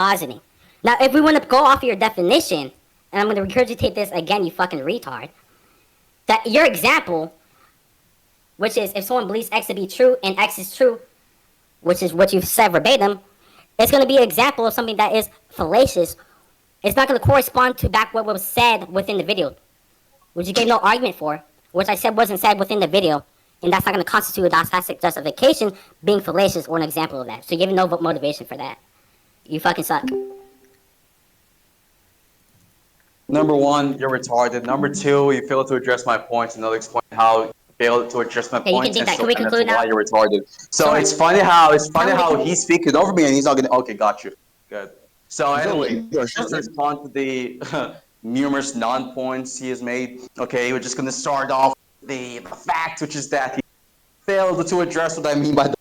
positing. Now, if we want to go off of your definition, and I'm going to regurgitate this again, you fucking retard, that your example, which is if someone believes X to be true and X is true, which is what you've said verbatim, it's going to be an example of something that is fallacious. It's not going to correspond to back what was said within the video, which you gave no argument for, which I said wasn't said within the video, and that's not going to constitute a doxastic justification being fallacious or an example of that. So you're giving no motivation for that. You fucking suck. Number one, you're retarded. Number two, you failed to address my points and not explain how you failed to address my Okay, you can points think and that. still Can we end up conclude to why now? you're retarded. So Sorry. it's funny how Tell me- he's speaking over me and he's not gonna. Okay, got you. Good. So anyway, Go, just to respond to the numerous non-points he has made. Okay, we're just gonna start off the fact, which is that he failed to address what I mean by the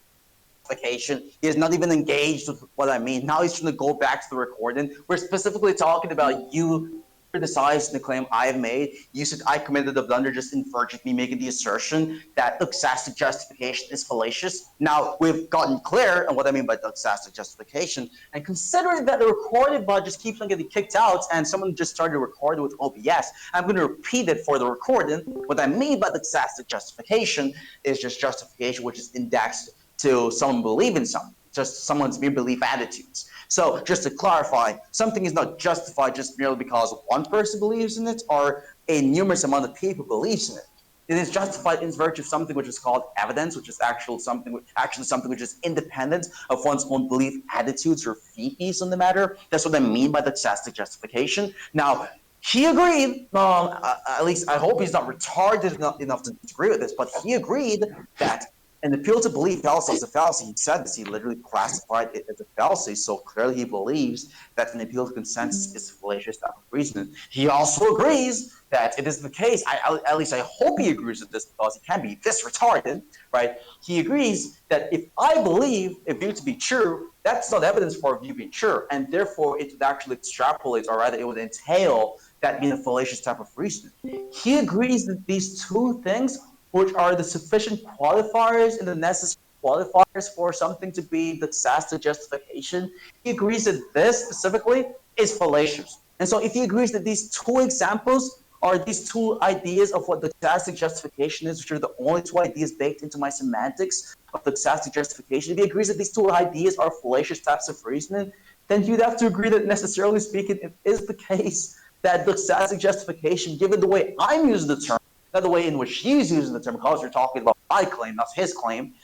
justification. He is not even engaged with what I mean. Now he's trying to go back to the recording. We're specifically talking about you criticized the claim I've made. You said I committed a blunder just in virtue of me making the assertion that doxastic justification is fallacious. Now we've gotten clear on what I mean by doxastic justification, and considering that the recorded bot just keeps on getting kicked out and someone just started recording with OBS, I'm going to repeat it for the recording. What I mean by doxastic justification is just justification which is indexed to someone believing something, just someone's mere belief attitudes. So just to clarify, something is not justified just merely because one person believes in it or a numerous amount of people believes in it. It is justified in virtue of something which is called evidence, which is actually something which is independent of one's own belief attitudes or theses on the matter. That's what I mean by doxastic justification. Now, he agreed, at least I hope he's not retarded enough to disagree with this, but he agreed that an appeal to belief fallacy is a fallacy. He said this. He literally classified it as a fallacy. So clearly he believes that an appeal to consensus is a fallacious type of reasoning. He also agrees that it is the case. At least I hope he agrees with this because he can be this retarded, right? He agrees that if I believe a view to be true, that's not evidence for a view being true. And therefore it would actually extrapolate, or rather it would entail that being a fallacious type of reasoning. He agrees that these two things, which are the sufficient qualifiers and the necessary qualifiers for something to be doxastic justification, he agrees that this specifically is fallacious. And so if he agrees that these two examples are these two ideas of what doxastic justification is, which are the only two ideas baked into my semantics of doxastic justification, if he agrees that these two ideas are fallacious types of reasoning, then you'd have to agree that necessarily speaking, it is the case that doxastic justification, given the way I'm using the term, not the way in which he's using the term, because you're talking about my claim, not his claim,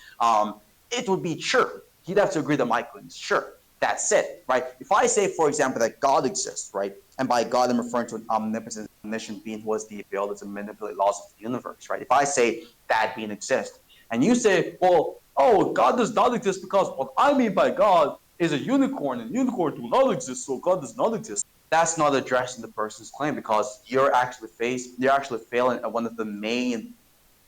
it would be sure. He'd have to agree that my claim is sure. That's it, right? If I say, for example, that God exists, right? And by God, I'm referring to an omnipotent, omniscient being who has the ability to manipulate laws of the universe, right? If I say that being exists, and you say, well, oh, God does not exist because what I mean by God is a unicorn, and unicorns do not exist, so God does not exist. That's not addressing the person's claim because you're actually failing at one of the main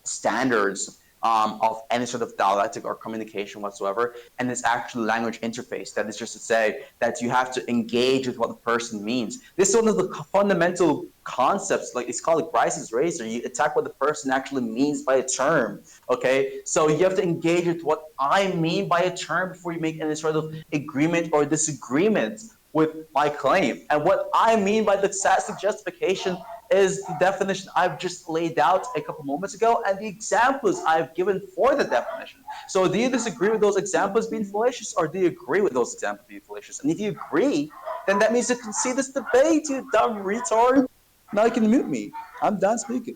standards of any sort of dialectic or communication whatsoever, and it's actually language interface. That is just to say that you have to engage with what the person means. This is one of the fundamental concepts, like it's called Bryce's razor. You attack what the person actually means by a term, okay? So you have to engage with what I mean by a term before you make any sort of agreement or disagreement with my claim. And what I mean by doxastic justification is the definition I've just laid out a couple moments ago and the examples I've given for the definition. So do you disagree with those examples being fallacious, or do you agree with those examples being fallacious? And if you agree, then that means you can see this debate, you dumb retard. Now you can mute me. I'm done speaking.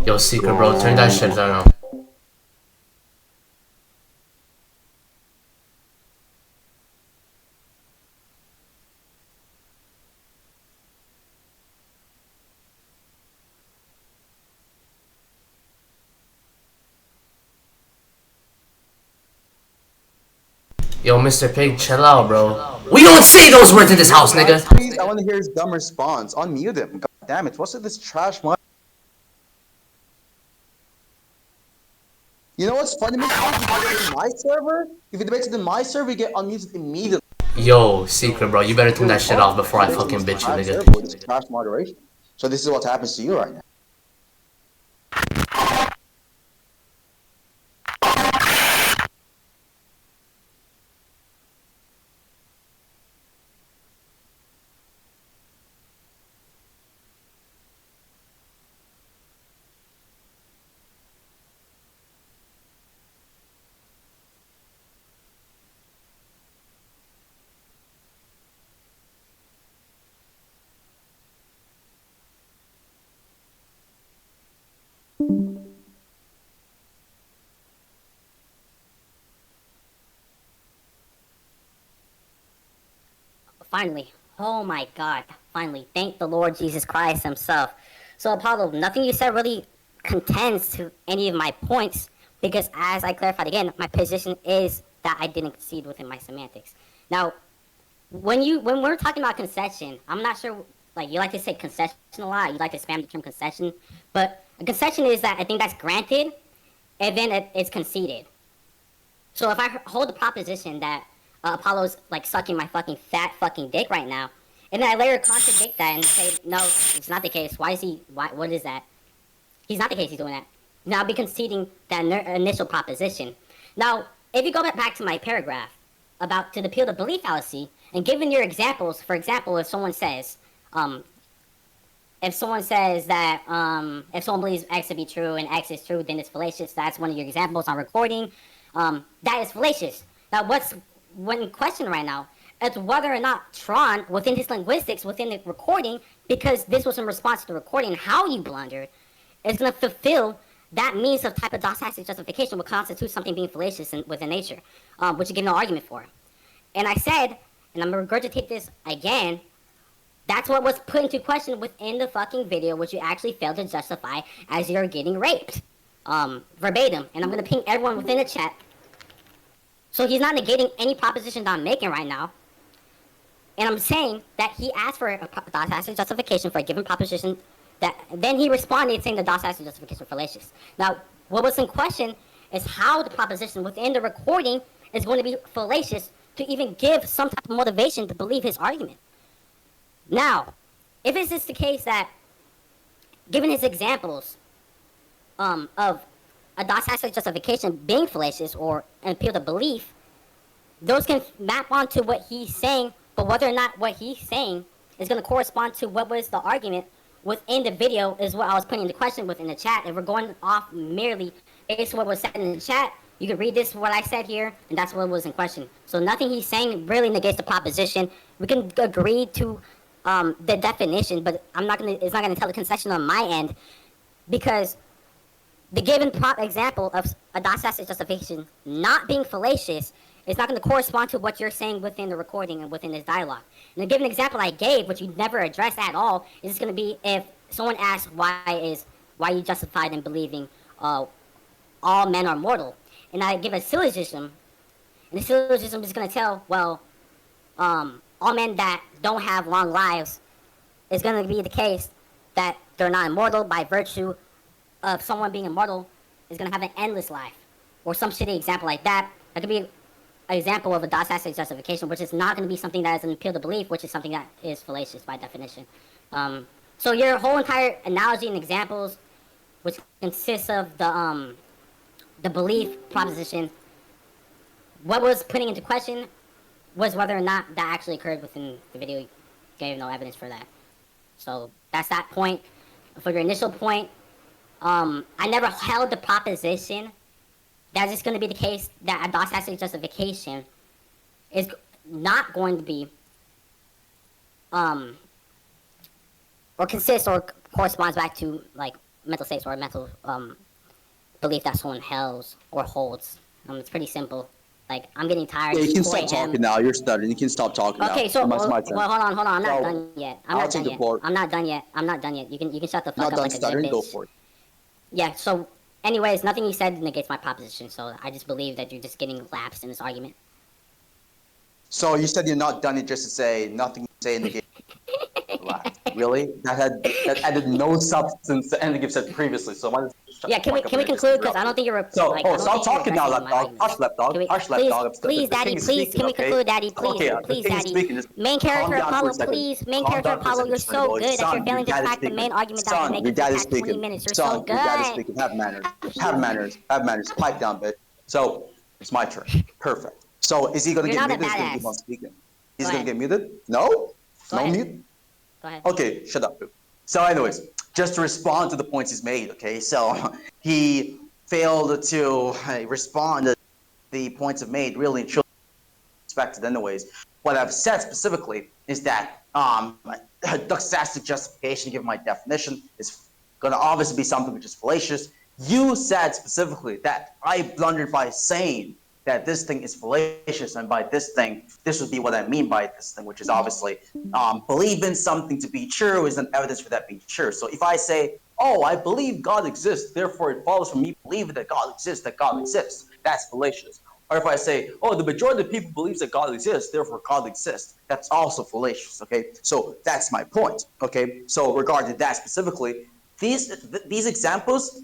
Yo, Secret, bro, turn that shit down. Yo, Mr. Pig, chill out, bro. We don't say those words in this house, nigga. Please, I want to hear his dumb response. Unmute him. God damn it. What's with this trash mic? You know what's funny? If you debate in my server, if you debate in my server, you get unmuted immediately. Yo, Secret, bro, you better turn that shit off before I fucking bitch you, nigga. It's crash moderation. So this is what happens to you right now. Finally. Oh my god. Finally. Thank the Lord Jesus Christ himself. So, Apollo, nothing you said really contends to any of my points because, as I clarified again, my position is that I didn't concede within my semantics. Now, when we're talking about concession, I'm not sure, like, you like to say concession a lot, you like to spam the term concession, but a concession is that I think that's granted, and then it's conceded. So if I hold the proposition that Apollo's like sucking my fucking fat fucking dick right now, and then I later contradict that and say no, it's not the case. Why is he? What is that? He's not the case. He's doing that. Now I'll be conceding that initial proposition. Now, if you go back to my paragraph about to appeal the belief fallacy, and given your examples, for example, if someone says that if someone believes X to be true and X is true, then it's fallacious. That's one of your examples on recording. That is fallacious. Now, what's in question right now is whether or not Tron, within his linguistics, within the recording, because this was in response to the recording, how you blundered, is going to fulfill that means of type of doxastic justification would constitute something being fallacious within nature, which you give no argument for. And I said, and I'm going to regurgitate this again, that's what was put into question within the fucking video, which you actually failed to justify as you're getting raped. Verbatim. And I'm going to ping everyone within the chat. So he's not negating any proposition that I'm making right now. And I'm saying that he asked for a doxastic justification for a given proposition that then he responded saying the doxastic justification was fallacious. Now, what was in question is how the proposition within the recording is going to be fallacious to even give some type of motivation to believe his argument. Now, if it's just the case that, given his examples of a doxastic justification being fallacious or an appeal to belief, those can map onto what he's saying, but whether or not what he's saying is going to correspond to what was the argument within the video is what I was putting into question within the chat. If we're going off merely based on what was said in the chat, you can read this, what I said here, and that's what was in question. So nothing he's saying really negates the proposition. We can agree to the definition, but it's not gonna tell the concession on my end, because the given example of a doxastic justification not being fallacious is not going to correspond to what you're saying within the recording and within this dialogue. And the given example I gave, which you never addressed at all, is going to be if someone asks why you justified in believing all men are mortal, and I give a syllogism, and the syllogism is going to tell, well, all men that don't have long lives is going to be the case that they're not immortal by virtue of someone being immortal is going to have an endless life, or some shitty example like that. That could be an example of a doxastic justification, which is not going to be something that is an appeal to belief, which is something that is fallacious by definition. So your whole entire analogy and examples, which consists of the belief proposition, what was putting into question was whether or not that actually occurred within the video. You gave no evidence for that. So that's that point. For your initial point, I never held the proposition that it's going to be the case that a doxastic justification is not going to be, or consists or corresponds back to like mental states or mental belief that someone holds or holds. It's pretty simple. Like, I'm getting tired. Yeah, you can stop talking now. You're stuttering. You can stop talking now. Okay, so My well, turn. hold on. I'm not So, done yet. I'll take the floor. I'm not done yet. You can shut the fuck Not up done like a stuttering. bitch. Go for it. Yeah. So, anyways, nothing you said negates my proposition. So I just believe that you're just getting lapsed in this argument. So you said you're not done it just to say nothing you say in the game. Relax. really, that added no substance to anything you've said previously. So why Yeah, can we conclude? Because I don't think you're so, like, I don't stop think you're talking now, addressing my lapdog. arguments. Hush, lapdog. Can we, Hush, please, lapdog. please, The Daddy, king is please, speaking, can we okay? conclude, Daddy, please, Okay, the please, king is Daddy. speaking. Just Main calm character down for a Apollo, second. please. Main Calm character down for a Apollo, second, you're sonny so boy. good that you're Son, your failing to dad is track the speaking. main argument that I've been Son, your making for the dad is past 20 speaking. minutes. You're so Son, your dad is good. speaking. Have manners. Have manners. Have manners. Pipe down, bitch. So, it's my turn. Perfect. So, is he going to You're get not a muted? Or is he going to keep on badass. speaking? He's Go going to ahead. get muted? No? Go No ahead. mute? Go ahead. Okay, shut up. So, anyways, just to respond to the points he's made, okay? So, he failed to respond to the points I've made, really and truly respected anyways. What I've said specifically is that doxastic justification, given my definition, is going to obviously be something which is fallacious. You said specifically that I blundered by saying that this thing is fallacious, and by this thing, this would be what I mean by this thing, which is obviously believe in something to be true is an evidence for that being true. So if I say, oh, I believe God exists, therefore it follows from me believing that God exists, that's fallacious. Or if I say, oh, the majority of people believes that God exists, therefore God exists, that's also fallacious, okay? So that's my point, okay? So regarding that specifically, these examples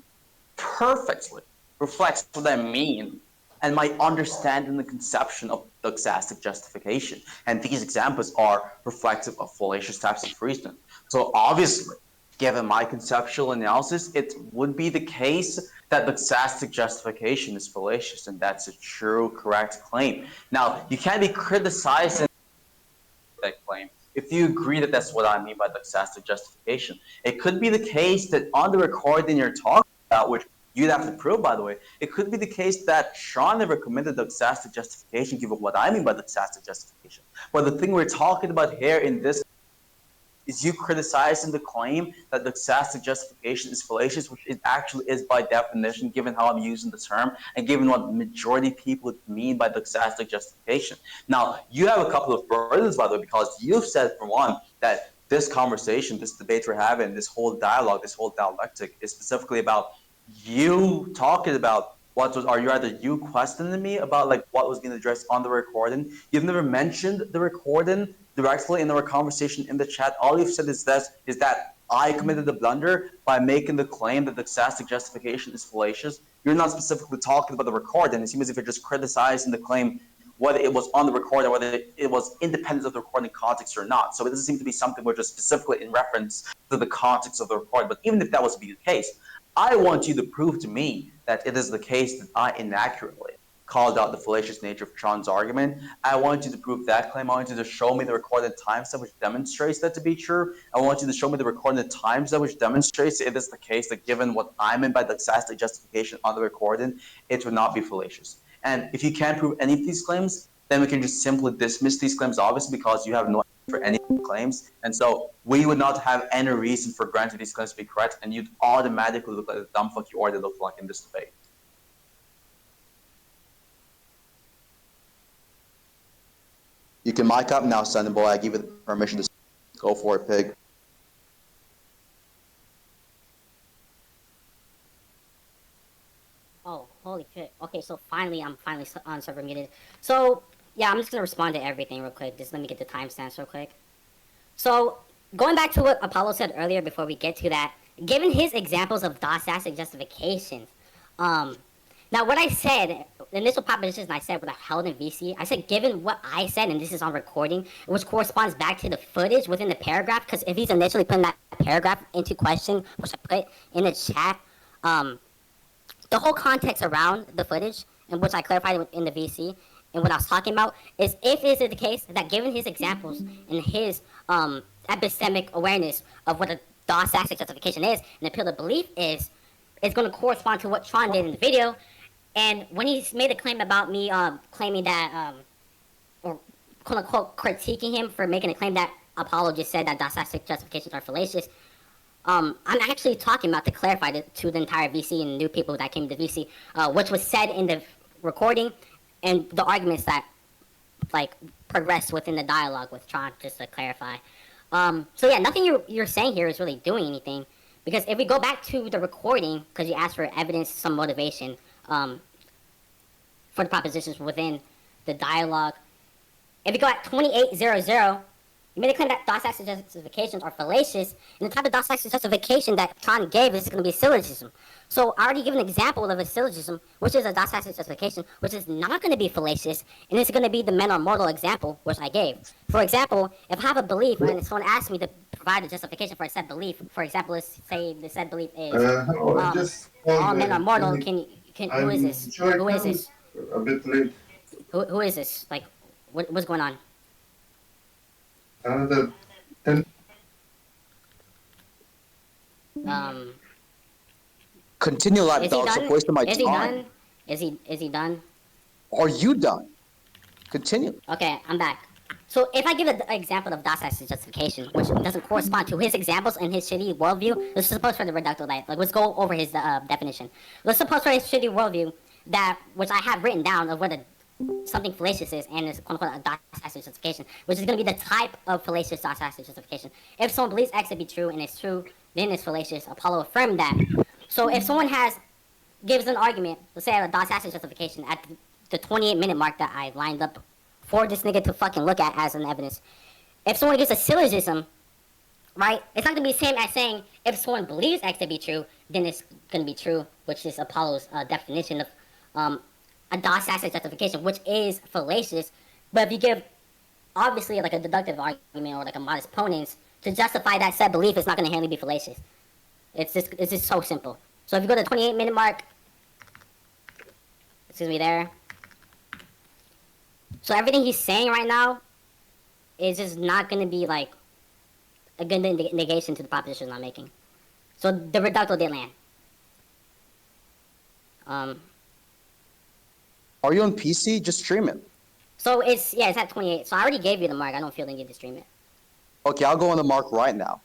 perfectly reflects what I mean and my understanding and conception of doxastic justification. And these examples are reflective of fallacious types of reasoning. So obviously, given my conceptual analysis, it would be the case that doxastic justification is fallacious, and that's a true, correct claim. Now, you can't be criticizing that claim if you agree that that's what I mean by doxastic justification. It could be the case that on the recording you're talking about, which you'd have to prove, by the way, it could be the case that Sean never committed doxastic justification, given what I mean by doxastic justification. But the thing we're talking about here in this is you criticizing the claim that doxastic justification is fallacious, which it actually is by definition, given how I'm using the term, and given what the majority of people mean by doxastic justification. Now, you have a couple of burdens, by the way, because you've said, for one, that this conversation, this debate we're having, this whole dialogue, this whole dialectic is specifically about you talking about are you either you questioning me about like what was being addressed on the recording. You've never mentioned the recording directly in our conversation in the chat. All you've said is that I committed a blunder by making the claim that the doxastic justification is fallacious. You're not specifically talking about the recording. It seems as if you're just criticizing the claim, whether it was on the recording, whether it was independent of the recording context or not. So it doesn't seem to be something which is specifically in reference to the context of the recording. But even if that was to be the case, I want you to prove to me that it is the case that I inaccurately called out the fallacious nature of Tron's argument. I want you to prove that claim. I want you to show me the recorded timestamp which demonstrates that to be true. I want you to show me the recorded timestamp which demonstrates it is the case that given what I meant by the doxastic justification on the recording, it would not be fallacious. And if you can't prove any of these claims, then we can just simply dismiss these claims, obviously, because you have no for any claims. And so we would not have any reason for granting these claims to be correct, and you'd automatically look like the dumb fuck you already look like in this debate. You can mic up now, son boy. I give you the permission to go for it, pig. Oh, holy shit. Okay, so I'm finally on server muted. So, yeah, I'm just gonna respond to everything real quick. Just let me get the timestamps real quick. So, going back to what Apollo said earlier before we get to that, given his examples of doxastic justifications, now what I said, initial propositions I said what I held in VC, I said given what I said, and this is on recording, which corresponds back to the footage within the paragraph, because if he's initially putting that paragraph into question, which I put in the chat, the whole context around the footage, and which I clarified in the VC, and what I was talking about, is if it is the case that given his examples and his epistemic awareness of what a doxastic justification is, and the pillar belief is, it's going to correspond to what Tron did in the video. And when he made a claim about me claiming that, or quote unquote critiquing him for making a claim that Apollo just said that doxastic justifications are fallacious, I'm actually talking about to clarify to the entire VC and new people that came to VC, which was said in the recording and the arguments that like progressed within the dialogue with Tron, just to clarify. So yeah, nothing you're saying here is really doing anything, because if we go back to the recording, because you asked for evidence, some motivation, for the propositions within the dialogue. If you go at 2800, You made a claim that Dawes-Saxon justifications are fallacious, and the type of Dawes-Saxon justification that Tron gave is going to be a syllogism. So I already given an example of a syllogism, which is a Dawes-Saxon justification, which is not going to be fallacious, and it's going to be the men are mortal example, which I gave. For example, if I have a belief and someone asks me to provide a justification for a said belief, for example, let's say the said belief is all men are mortal. Who is this? Who is this? A bit late. Who is this? Like, what's going on? Another 10. Continue like Is he dogs. done? Of wasting my Is he time. done? Is he done? Are you done? Continue. Okay, I'm back. So if I give an example of Dawes-Saxon's justification, which doesn't correspond to his examples and his shitty worldview, let's suppose for the reductal light, like let's go over his definition. Let's suppose for his shitty worldview that, which I have written down of what something fallacious is, and it's quote unquote a Dawes-Saxon justification, which is going to be the type of fallacious Dawes-Saxon justification. If someone believes X to be true and it's true, then it's fallacious. Apollo affirmed that. So if someone gives an argument, let's say a Dawes-Saxon justification at the 28-minute mark that I lined up for this nigga to fucking look at as an evidence. If someone gives a syllogism, right, it's not going to be the same as saying if someone believes X to be true, then it's going to be true, which is Apollo's definition of a Dawes-Saxon justification, which is fallacious. But if you give, obviously, like a deductive argument or like a modest ponens to justify that said belief, it's not going to inherently be fallacious. It's just so simple. So if you go to the 28-minute mark, excuse me there. So everything he's saying right now is just not going to be like a good negation to the proposition I'm making. So the reductal did land. Are you on PC? Just stream it. So it's at 28. So I already gave you the mark. I don't feel the need to stream it. Okay, I'll go on the mark right now.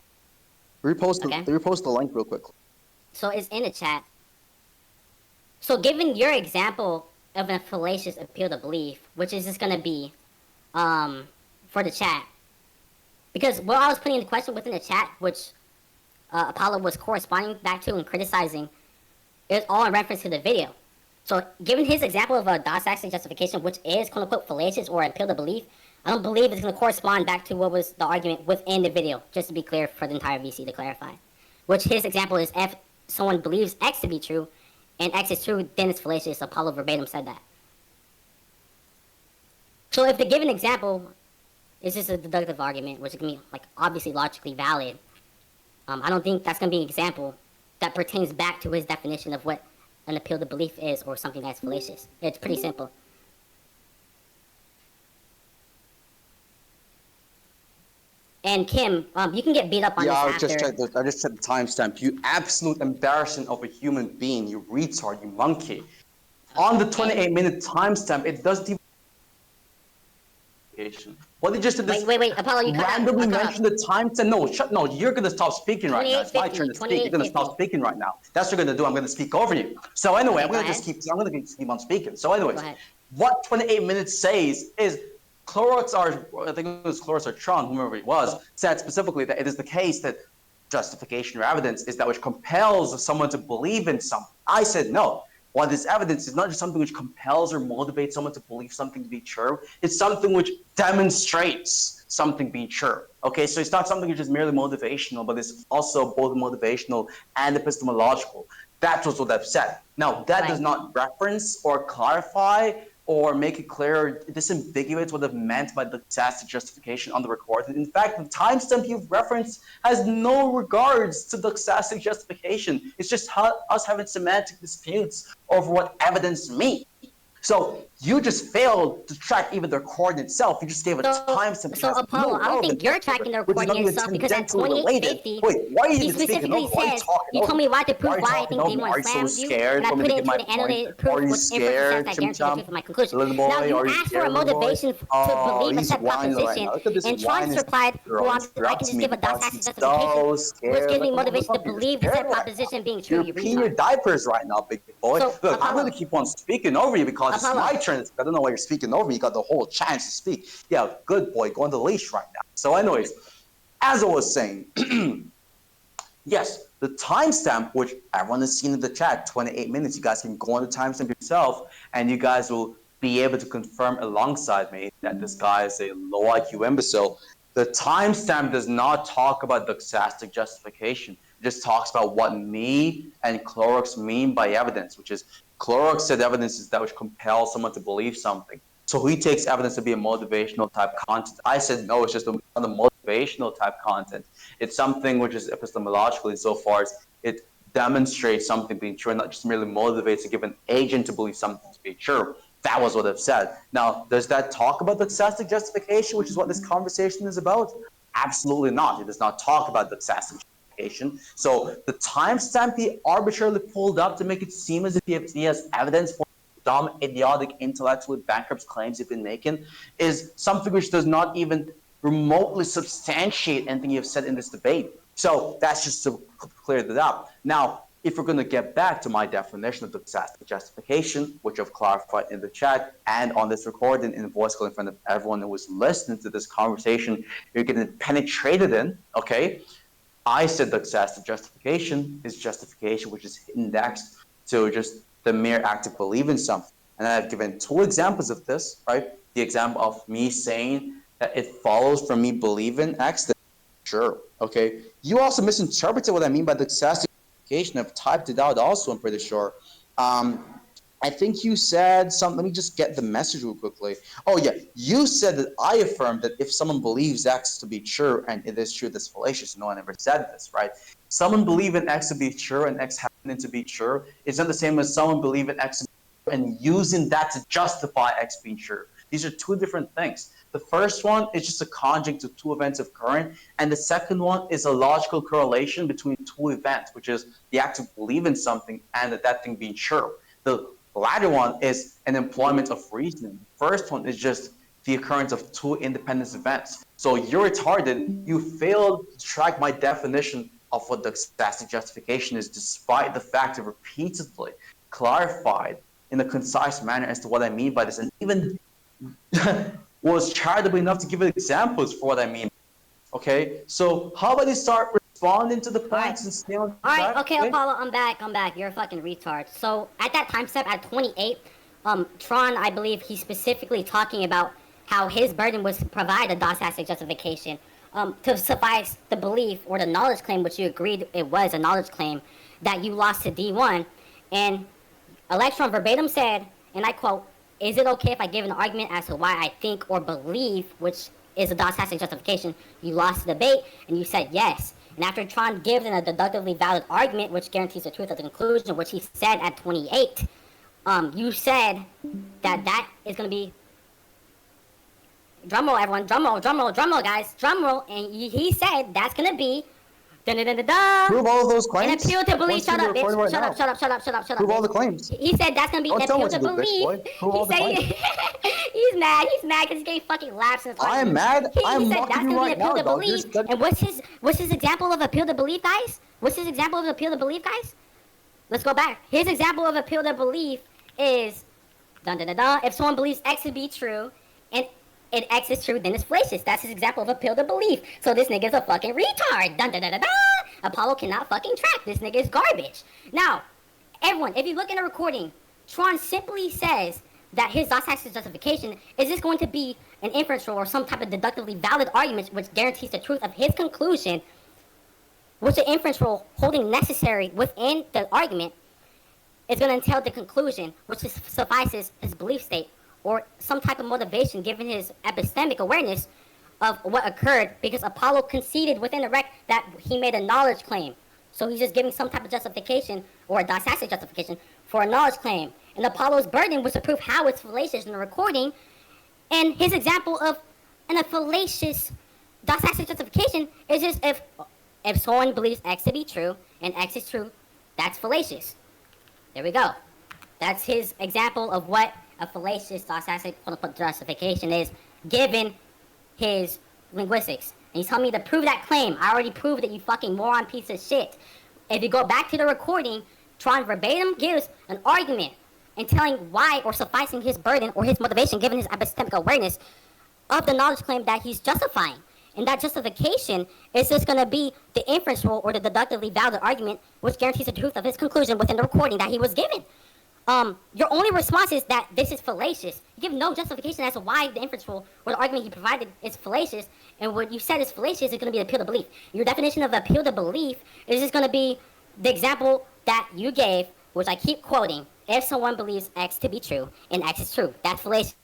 Repost Okay. repost the link real quick. So it's in the chat. So given your example of a fallacious appeal to belief, which is just gonna be for the chat, because what I was putting into question within the chat, which Apollo was corresponding back to and criticizing, is all in reference to the video. So given his example of a Dawes-Saxon justification, which is quote unquote fallacious or appeal to belief, I don't believe it's going to correspond back to what was the argument within the video, just to be clear for the entire VC to clarify. Which his example is if someone believes X to be true, and X is true, then it's fallacious. Apollo verbatim said that. So if the given example is just a deductive argument, which is going to be like obviously logically valid, I don't think that's going to be an example that pertains back to his definition of what an appeal to belief is or something that's fallacious. It's pretty simple. And Kim, you can get beat up on Yeah, this after. I just checked the timestamp. You absolute embarrassment of a human being. You retard. You monkey. On the 28-minute timestamp, it doesn't even. What did you just do this? Wait, Apollo, you cut out. Randomly mention the timestamp. No, you're gonna stop speaking right now. It's my turn to speak. You're gonna stop speaking right now. That's what you're gonna do. I'm gonna speak over you. So anyway, I'm gonna just keep on speaking. So anyways, what 28 minutes says is Clorox I think it was Clorox or Tron, whomever it was, said specifically that it is the case that justification or evidence is that which compels someone to believe in something. I said no. What is evidence is not just something which compels or motivates someone to believe something to be true. It's something which demonstrates something being true. Okay, so it's not something which is merely motivational, but it's also both motivational and epistemological. That's what they've said. Now, that does not reference or clarify or make it clear, disambiguate what they've meant by the Dawes-Saxon justification on the recording. In fact, the timestamp you've referenced has no regards to the Dawes-Saxon justification. It's just us having semantic disputes over what evidence means. So you just failed to track even the recording itself. You just gave a timestamp. So Apollo, I don't think you're tracking the recording itself because at 28:50, wait, why are you he even speaking? specifically says, you told me why to prove why I think they want to so slam you, scared and I for me put to it get my into the analytic point? proof Are you with scared, inferences that guarantee Chim for my conclusion. Little boy, Now you are you asked for a scared, little boy? motivation to Oh, believe a he's set whining right proposition, now. Look at this and whining Tron replied, girl. I He's can just dropping give a me, Dawes-Saxon he's justification, so scared. which gives me Look, motivation to you're believe the scared said right proposition now. being true, you You're peeing your retard. diapers right now, big boy. So, Look, I'm Apollo. going to keep on speaking over you because Apollo. it's my turn. I don't know why you're speaking over me. You got the whole chance to speak. Yeah, good boy. Go on the leash right now. So anyways, as I was saying, yes, the timestamp, which everyone has seen in the chat, 28 minutes. You guys can go on the timestamp yourself, and you guys will be able to confirm alongside me that this guy is a low IQ imbecile. The timestamp does not talk about doxastic justification. It just talks about what me and Clorox mean by evidence, which is Clorox said evidence is that which compels someone to believe something. So he takes evidence to be a motivational type content. I said no, it's just a motivational type content. It's something which is epistemological insofar as it demonstrates something being true and not just merely motivates a given agent to believe something to be true. That was what it said. Now, does that talk about doxastic justification, which is what this conversation is about? Absolutely not. It does not talk about doxastic justification. So the timestamp he arbitrarily pulled up to make it seem as if he has evidence for dumb, idiotic, intellectually bankrupt claims he's been making is something which does not even remotely substantiate anything you've said in this debate. So that's just to clear that up. Now, if we're going to get back to my definition of doxastic justification, which I've clarified in the chat and on this recording in voice call in front of everyone who was listening to this conversation, you're getting penetrated in, okay? I said doxastic justification is justification which is indexed to just the mere act of believing something. And I've given two examples of this, right? The example of me saying that it follows from me believing X. Sure, okay. You also misinterpreted what I mean by doxastic justification. I've typed it out also, I'm pretty sure. I think you said something. Let me just get the message real quickly. Oh, yeah. You said that I affirmed that if someone believes X to be true and it is true, that's fallacious. No one ever said this, right? Someone believing X to be true and X happening to be true is not the same as someone believing X to be true and using that to justify X being true. These are two different things. The first one is just a conjunct of two events occurring, and the second one is a logical correlation between two events, which is the act of believing something and that thing being true. The latter one is an employment of reasoning. The first one is just the occurrence of two independent events. So you're retarded. You failed to track my definition of what doxastic justification is, despite the fact that repeatedly clarified in a concise manner as to what I mean by this, and even was charitable enough to give examples for what I mean. Okay, so how about you start responding to the points and stay on Alright, track, okay, Apollo, I'm back. You're a fucking retard. So, at that time step, at 28, Tron, I believe he's specifically talking about how his burden was to provide a doxastic justification to suffice the belief or the knowledge claim, which you agreed it was a knowledge claim, that you lost to D1. And Electron verbatim said, and I quote, "Is it okay if I give an argument as to why I think or believe, which is a doxastic justification, you lost the debate?" And you said yes. And after Tron gives a deductively valid argument, which guarantees the truth of the conclusion, which he said at 28, you said that is going to be... Drumroll, everyone. Drumroll, guys. Drumroll. And he said that's going to be... Prove all of those claims. An appeal to belief. Shut up, bitch. Right Shut up. Prove all the claims. He said that's gonna be an appeal to belief. Prove He's mad because he's getting fucking laughs in his I am mad. He said that's gonna be an appeal to belief. And what's his example of appeal to belief, guys? What's his example of appeal to belief, guys? Let's go back. His example of appeal to belief is if someone believes X to be true and X is true, then it's fallacious. That's his example of appeal to belief. So this nigga's a fucking retard. Apollo cannot fucking track. This nigga is garbage. Now, everyone, if you look in the recording, Tron simply says that his doxastic justification is this going to be an inference or some type of deductively valid argument which guarantees the truth of his conclusion, which the inference rule holding necessary within the argument is going to entail the conclusion, which suffices his belief state, or some type of motivation given his epistemic awareness of what occurred, because Apollo conceded within the rec that he made a knowledge claim. So he's just giving some type of justification, or a doxastic justification, for a knowledge claim. And Apollo's burden was to prove how it's fallacious in the recording, and his example of a fallacious doxastic justification is just if someone believes X to be true, and X is true, that's fallacious. There we go. That's his example of what a fallacious doxastic justification is, given his linguistics. And he's telling me to prove that claim. I already proved it, you fucking moron piece of shit. If you go back to the recording, Tron verbatim gives an argument and telling why or sufficing his burden or his motivation given his epistemic awareness of the knowledge claim that he's justifying. And that justification is just going to be the inference rule or the deductively valid argument which guarantees the truth of his conclusion within the recording that he was given. Your only response is that this is fallacious. You give no justification as to why the inference rule or the argument you provided is fallacious, and what you said is fallacious is going to be appeal to belief. Your definition of appeal to belief is just going to be the example that you gave, which I keep quoting. If someone believes X to be true and X is true, that's fallacious.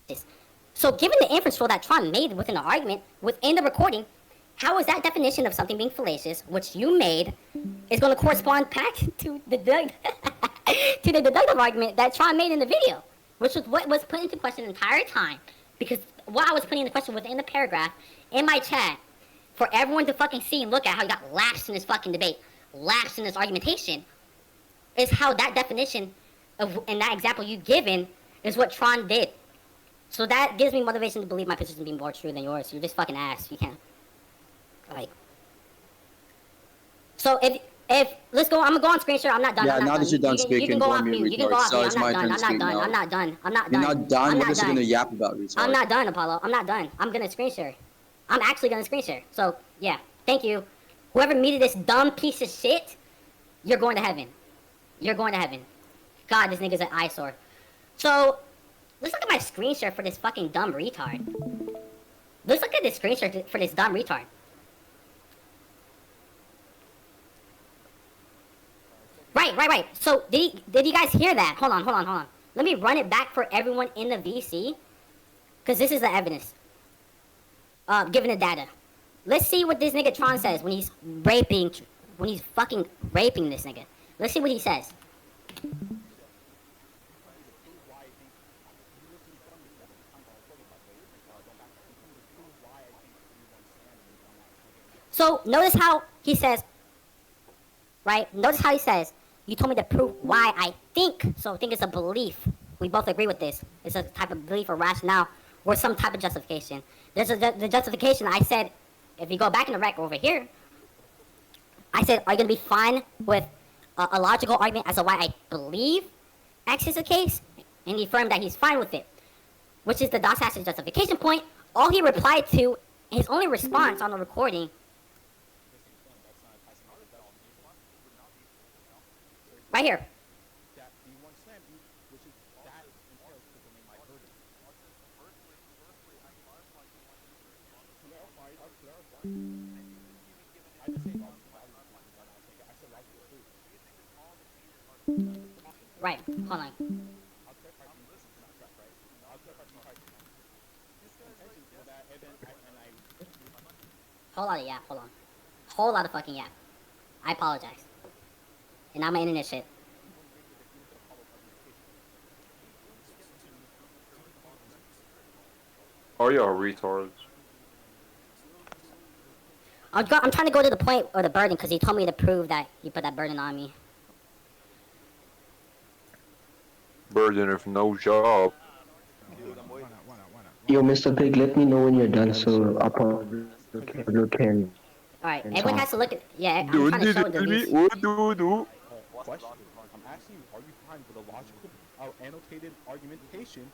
So, given the inference rule that Tron made within the argument, within the recording, how is that definition of something being fallacious, which you made, is going to correspond back to the to the deductive argument that Tron made in the video, which was what was put into question the entire time? Because what I was putting into question within the paragraph in my chat for everyone to fucking see and look at how he got lapsed in this fucking debate, lapsed in this argumentation, is how that definition of and that example you given is what Tron did. So that gives me motivation to believe my position to be more true than yours. You're just fucking ass. You can't. Like. So if let's go, I'm gonna go on screen share. I'm not done. Yeah, I'm not now done. that you're done you speaking, can go go off on mute, mute. You can go retard. off So mute. it's I'm my not turn done. to speak now. I'm not done. I'm not done. You're not done? I'm What not is you done. gonna yap about, retard? I'm not done, Apollo. I'm not done. I'm gonna screen share. I'm actually gonna screen share. So yeah, thank you. Whoever muted this dumb piece of shit, you're going to heaven. You're going to heaven. God, this nigga's an eyesore. So let's look at my screen share for this fucking dumb retard. Let's look at this screen share for this dumb retard. Right. So did you guys hear that? Hold on. Let me run it back for everyone in the VC, because this is the evidence. Given the data. Let's see what this nigga Tron says when he's fucking raping this nigga. Let's see what he says. So notice how he says, right? Notice how he says, you told me to prove why I think. So think it's a belief. We both agree with this. It's a type of belief or rationale or some type of justification. The justification I said, if you go back in the rec over here, I said, are you going to be fine with a logical argument as to why I believe X is the case? And he affirmed that he's fine with it, which is the DOS hash's justification point. All he replied to, his only response on the recording, right here. Right, hold on. Whole lot of yap, hold on. Whole lot of fucking yap. I apologize. And now my internet shit. Oh, y'all retards. I'm trying to go to the point or the burden because he told me to prove that he put that burden on me. Burden of no job. Yo, Mr. Pig, let me know when you're done so Apollo can. Alright, everyone has to look at. Yeah, I'm Do trying to show the least. what do? Question. I'm asking you, are you fine with a logical annotated argumentation,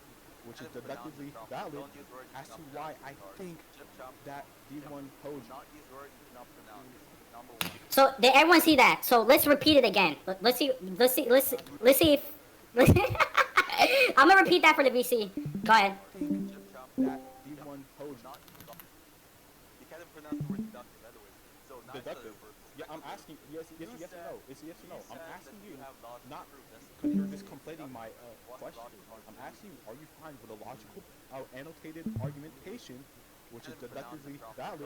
which is deductively valid, as to why I think that D1 poses? So did everyone see that? So let's repeat it again. Let's see if. I'm gonna repeat that for the VC. Go ahead. That D1 poses. You can't even pronounce the word deductive, by the way. So not Deductive. Yeah, I'm asking. Yes or no. It's yes or no. I'm asking you, not because you're just conflating my question. I'm asking you, are you fine with a logical annotated argumentation, which is deductively valid,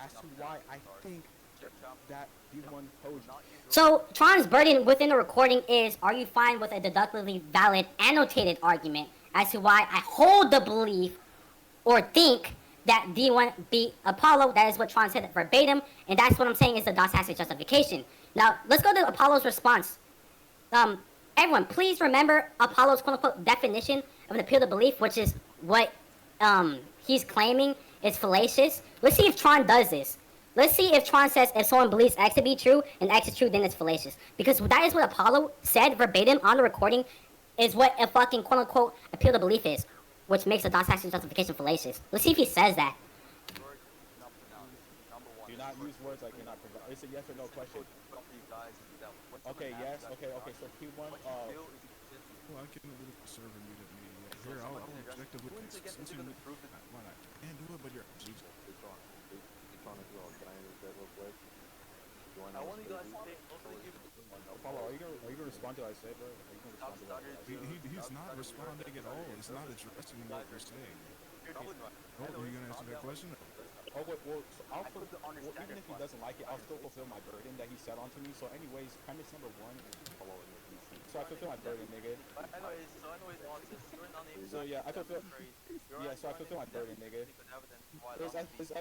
as to why I think that D1 poses? So Tron's burden within the recording is: are you fine with a deductively valid annotated argument as to why I hold the belief or think that D1 beat Apollo? That is what Tron said verbatim, and that's what I'm saying is the DOS hash's justification. Now let's go to Apollo's response. Everyone, please remember Apollo's quote-unquote definition of an appeal to belief, which is what he's claiming is fallacious. Let's see if Tron does this. Let's see if Tron says if someone believes X to be true and X is true, then it's fallacious. Because that is what Apollo said verbatim on the recording, is what a fucking quote-unquote appeal to belief is, which makes the DOS hash's justification fallacious. Let's see if he says that. Do not use words like you're not provide. It's a yes or no question. Okay, yes. Okay. So P1. Well, I can really preserve immediately. Here, I'll objectively since you why not? Can't do it, but you're trying to do all Diana's that real quick. Join I us, want you guys to baby. take mostly give Apollo, are you gonna respond to what I said, bro? Are you gonna respond to what I said? He's not responding at all. He's not addressing what we're saying. Oh, are you gonna answer that question? Oh, wait, well, so even if he doesn't like it, I'll still fulfill my burden that he set onto me. So, anyways, premise number one. So I fulfill my burden, nigga. So yeah, I fulfill. Yeah, so I fulfill my burden, nigga. It's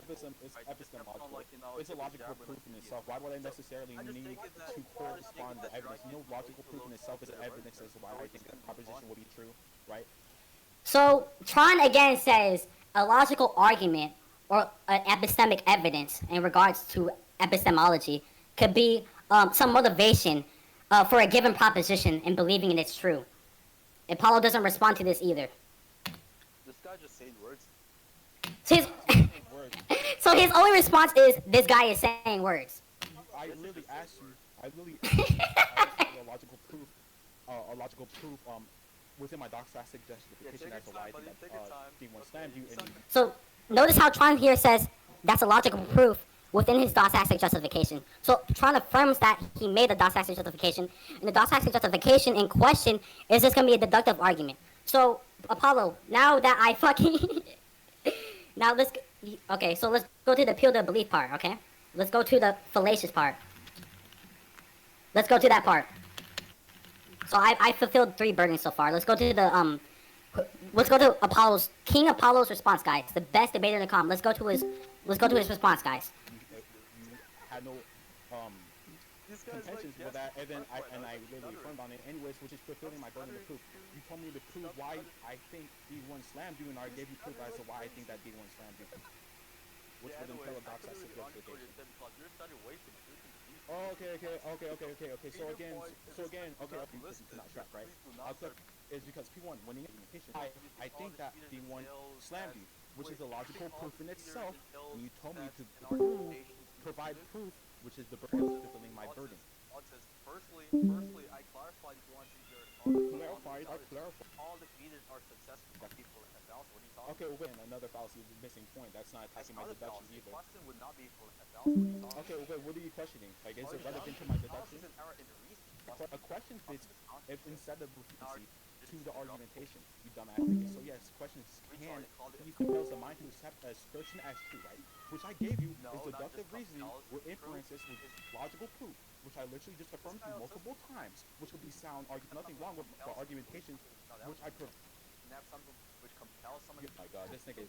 epistemological. It's a logical proof in itself. Why would I necessarily need to correspond the evidence? No logical proof in itself is evidence as to why I think that proposition will be true, right? So Tron again says a logical argument or an epistemic evidence in regards to epistemology could be some motivation for a given proposition and believing in it's true. Apollo doesn't respond to this either. This guy just saying words. So so his only response is this guy is saying words. I literally asked you. I literally asked you a logical proof. Within my doxastic justification as to why I think that D1 slammed you. And So notice how Tron here says that's a logical proof within his doxastic justification. So Tron affirms that he made a doxastic justification, and the doxastic justification in question is just gonna be a deductive argument. So Apollo, now that I fucking now okay, so let's go to the appeal to belief part. Okay, let's go to the fallacious part. Let's go to that part. So I fulfilled 3 burdens so far. Let's go to the let's go to King Apollo's response, guys. The best debater in the com. Let's go to his response, guys. you had no contentions with that, and then I literally affirmed on it anyways, which is fulfilling my burden of proof. You told me to prove why I think D1 slammed you, and I gave you proof as to why I think that D1 slammed you. Which would entail a doxastic justification. Oh, okay. So again, not track, right? I'll click is because P1 winning implementation. I think that D1 slammed you, which is a logical proof in itself. And you told me to provide proof, which is the burden of fulfilling my burden. Firstly, I clarified if you want to use your Clarified. all defeated are successful people in FL. What are you talking Okay, well, wait, another fallacy is a missing point. That's not attacking my deduction The either. question would not be for FL. What are you talking Okay, well, wait, what are you questioning? Like, is it relevant to my deduction? an error in the reasoning. A question fits if instead of recency to the argumentation, you dumb advocate. So yes, questions can you compels the mind to accept a assertion as true, right? Which I gave you is deductive reasoning with inferences with logical proof, which I literally just affirmed to you multiple times, which would be sound argument. Nothing wrong with the argumentation, which I And have something which compels someone Oh my god, this nigga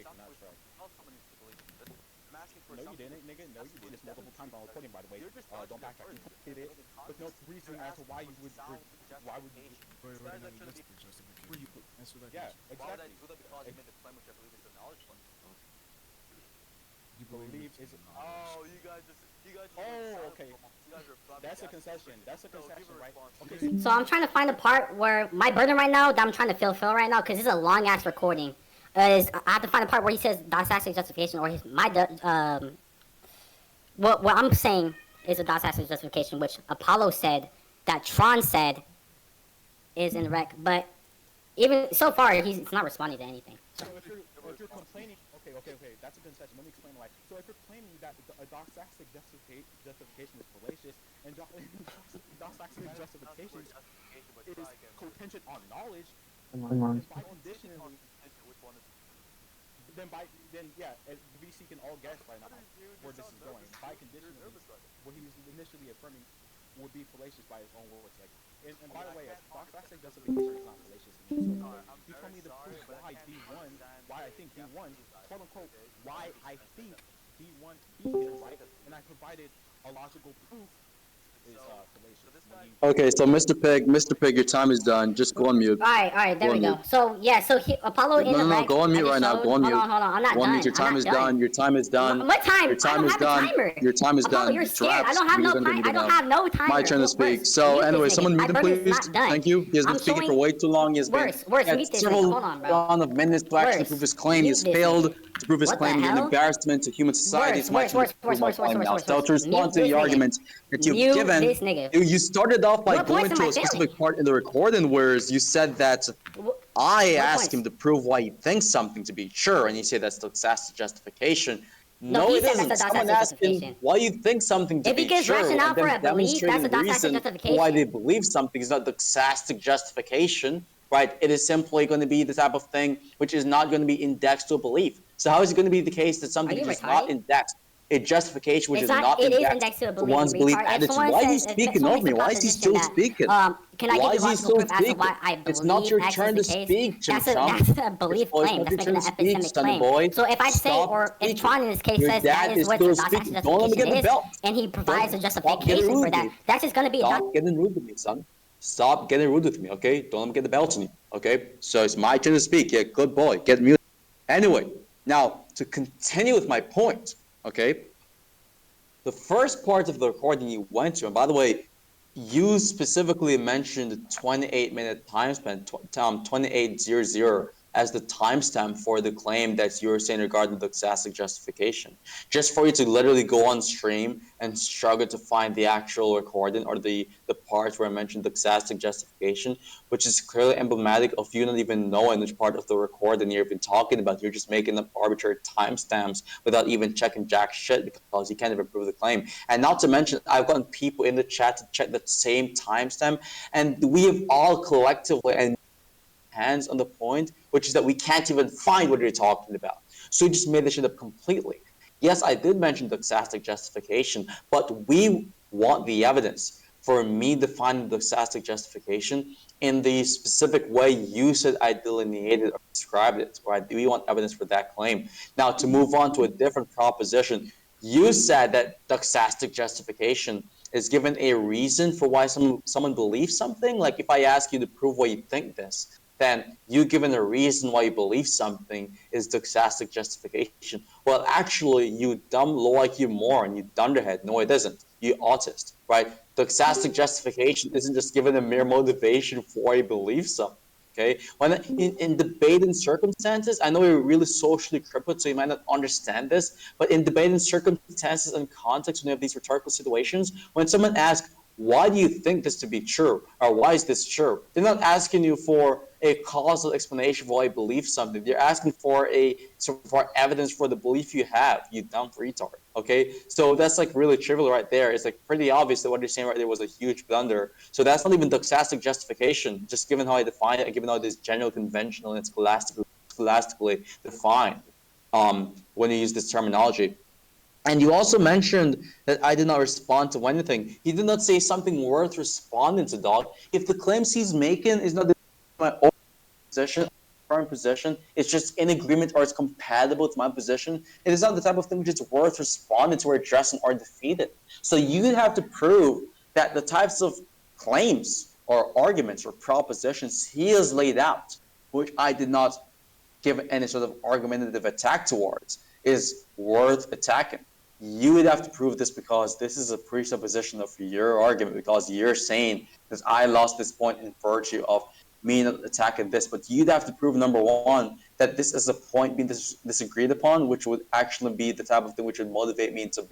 cannot try. compels someone to believe. I'm asking for No, you something. didn't, nigga. No, you did this multiple times on recording, by the way. Don't backtrack. You did it with no reasoning as to why you would. Why would you? Wait, that's the justification. Answer that Yeah, question. Why would I exactly. do that? Because you made the claim which I believe is a knowledge claim. You Believe it's is. Oh, you guys just Oh, okay. You guys are That's a concession. That's a So give concession, a right? response. Okay. So I'm trying to find a part where my burden right now that I'm trying to fulfill right now because this is a long ass recording. Is I have to find a part where he says doxastic justification or what I'm saying is a doxastic justification, which Apollo said that Tron said is incorrect. But even so far, he's not responding to anything. So if you're complaining, okay, that's a concession. Let me explain why. So if you're claiming that a doxastic justification is fallacious and doxastic justification is contingent on knowledge, then by conditionally, then VC can all guess right now where this is going. By conditionally, what he was initially affirming would be fallacious by his own words. Like, and by the way, doxastic justification is not fallacious. So he told me to prove why D1, why I think D1, quote unquote, why I think D1 is right, and I provided a logical proof is fallacious. When he, he, Okay, so Mr. Pig, your time is done. Just go on mute. All right, there Go we on go. mute. So yeah, so Apollo in the No, rec, go on I mute just right now. showed- Go on mute. Hold on, I'm not Go on done. mute. Your I'm time not is done. done. Your time is done. What time? Your time I is don't have done. a timer. Your time is Apollo, done. you're scared. I Traps. don't have Please no don't time. give me I the don't mic. have no timer. My turn to speak. Worse, So mute this anyway, nigga. someone My mute him, burden is please. not done. Thank you. He has been I'm speaking for showing- way too long. He has been Worse, had mute this nigga. several Hold on, bro. round of minutes to actually Worse. prove his claim. He has Mute this failed nigga. to prove his What the claim. You're an hell? embarrassment to human society. It's my turn to prove my claim now. So to respond to the argument, that you've Mute given. this nigga. You started off by What going points am to I a specific failing? part in the recording where you said that I asked points? him to prove why he thinks something to be true, and you say that's doxastic justification. No, No, he it said that's isn't. a Someone doxastic asked him justification. why you think something to If be he gives true, rationale and then for a belief, that's a demonstrating doxastic reason justification. why they believe something is not doxastic justification, right? It is simply going to be the type of thing which is not going to be indexed to a belief. So how is it going to be the case that something you which is not retarded? indexed, a justification which It's is not it is indexed indexed to a to belief. one's You belief retard. If attitude? someone Why is he says, if speaking someone over me? makes the Why is he proposition still that, speaking? can I Why give you is he logical still proof as to speaking? why I It's not believe your X is turn the to case? speak, That's Chimchum. a belief It's claim. not That's your making turn an to speak, epistemic sonny claim. boy. So if I say, Stop or if speaking. Tron in this case Your says dad that is is what still the doxastic speaking. Don't let me justification get the is, belt. and he provides a Stop getting justification rude for with that, me. that's just going to be a Stop getting rude with me, son. Stop getting rude with me, okay? Don't let me get the belt on you, okay? So it's my turn to speak. Yeah, good boy. Get muted. Anyway, now to continue with my point, okay? The first part of the recording you went to, and by the way, you specifically mentioned 28-minute time span, 2800 as the timestamp for the claim that you were saying regarding the doxastic justification. Just for you to literally go on stream and struggle to find the actual recording or the part where I mentioned doxastic justification, which is clearly emblematic of you not even knowing which part of the recording you're even talking about. You're just making up arbitrary timestamps without even checking jack shit because you can't even prove the claim. And not to mention, I've gotten people in the chat to check the same timestamp, and we have all collectively and hands on the point, which is that we can't even find what you're talking about. So you just made this shit up completely. Yes, I did mention doxastic justification, but we want the evidence for me defining doxastic justification in the specific way you said I delineated or described it, right? We want evidence for that claim. Now, to move on to a different proposition, you said that doxastic justification is given a reason for why someone believes something. Like if I ask you to prove why you think this, then you given a reason why you believe something is doxastic justification. Well, actually, you dumb low IQ moron, you dunderhead. No, it isn't. You autist, right? Doxastic justification isn't just given a mere motivation for why you believe something. Okay, when in debating circumstances, I know you're really socially crippled, so you might not understand this. But in debating circumstances and context, when you have these rhetorical situations, when someone asks, "Why do you think this to be true?" or "Why is this true?" they're not asking you for a causal explanation for why you believe something. They're asking for evidence for the belief you have. You dumb retard. Okay, so that's like really trivial right there. It's like pretty obvious that what you're saying right there was a huge blunder. So that's not even doxastic justification, just given how I define it, and given how it is general conventional and it's scholastically defined when you use this terminology. And you also mentioned that I did not respond to anything. He did not say something worth responding to, dog. If the claims he's making is not my own position, current position, it's just in agreement or it's compatible with my position, it is not the type of thing which is worth responding to or addressing or defeating. So you have to prove that the types of claims or arguments or propositions he has laid out, which I did not give any sort of argumentative attack towards, is worth attacking. You would have to prove this because this is a presupposition of your argument, because you're saying that I lost this point in virtue of me not attacking this. But you'd have to prove, number one, that this is a point being disagreed upon, which would actually be the type of thing which would motivate me into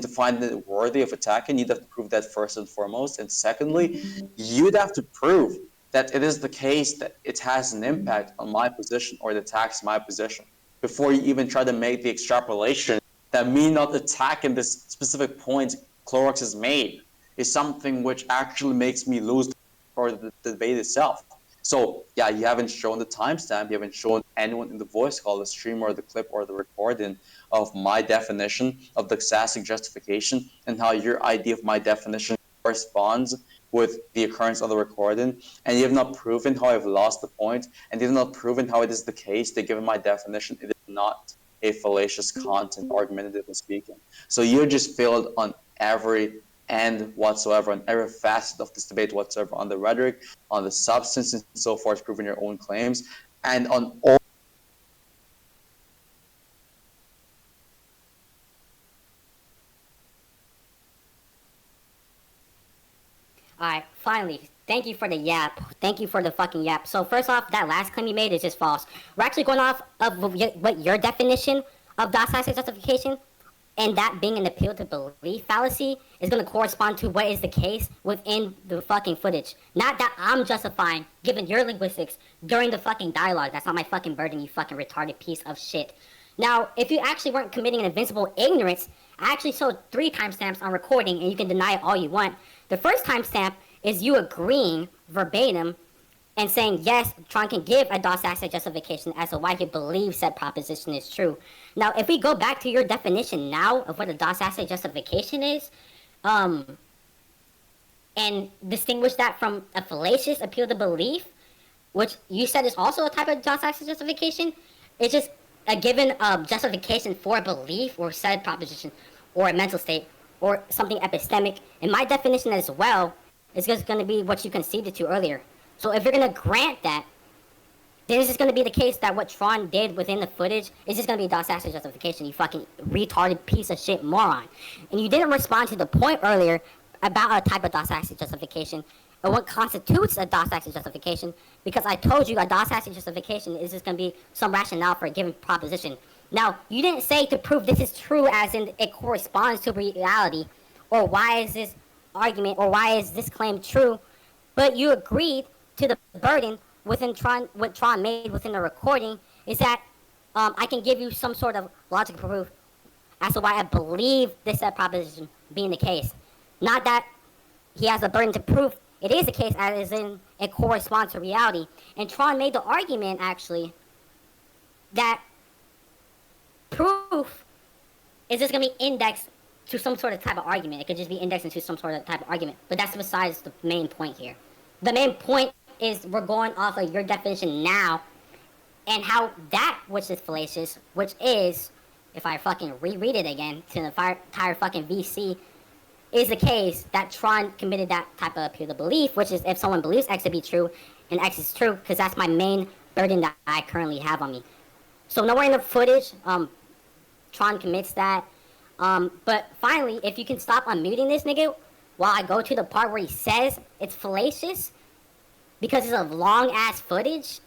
finding it worthy of attacking. You'd have to prove that first and foremost. And secondly, you'd have to prove that it is the case that it has an impact on my position or it attacks my position before you even try to make the extrapolation that me not attacking this specific point Clorox has made is something which actually makes me lose for the debate itself. So yeah, you haven't shown the timestamp, you haven't shown anyone in the voice call, the stream or the clip or the recording of my definition of doxastic justification and how your idea of my definition corresponds with the occurrence of the recording, and you have not proven how I've lost the point, and you have not proven how it is the case that given my definition, it is not a fallacious content, argumentatively speaking. So you just failed on every end whatsoever, on every facet of this debate whatsoever, on the rhetoric, on the substance, and so forth, proving your own claims, and on all. Alright, finally, thank you for the yap. Thank you for the fucking yap. So first off, that last claim you made is just false. We're actually going off of what your definition of doxastic justification and that being an appeal to belief fallacy is going to correspond to what is the case within the fucking footage. Not that I'm justifying, given your linguistics, during the fucking dialogue. That's not my fucking burden, you fucking retarded piece of shit. Now, if you actually weren't committing an invincible ignorance, I actually showed 3 timestamps on recording, and you can deny it all you want. The first timestamp is you agreeing verbatim and saying, yes, Tron can give a DOS asset justification as to why he believes said proposition is true. Now, if we go back to your definition now of what a DOS asset justification is, and distinguish that from a fallacious appeal to belief, which you said is also a type of DOS asset justification, it's just a given justification for a belief or said proposition or a mental state or something epistemic. In my definition as well, it's just going to be what you conceded to earlier. So if you're going to grant that, then it's just going to be the case that what Tron did within the footage is just going to be DOS asset justification, you fucking retarded piece of shit moron. And you didn't respond to the point earlier about a type of DOS asset justification or what constitutes a DOS asset justification, because I told you a DOS asset justification is just going to be some rationale for a given proposition. Now, you didn't say to prove this is true as in it corresponds to reality, or why is this argument, or why is this claim true, but you agreed to the burden within Tron, what Tron made within the recording, is that I can give you some sort of logical proof as to why I believe this proposition being the case. Not that he has a burden to prove it is the case as in it corresponds to reality. And Tron made the argument, actually, that proof is just going to be indexed to some sort of type of argument. It could just be indexed into some sort of type of argument. But that's besides the main point here. The main point is we're going off of your definition now and how that which is fallacious, which is, if I fucking reread it again to the entire fucking VC, is the case that Tron committed that type of appeal to belief, which is if someone believes X to be true and X is true, because that's my main burden that I currently have on me. So nowhere in the footage, Tron commits that. But finally, if you can stop unmuting this nigga while I go to the part where he says it's fallacious, because it's a long ass footage,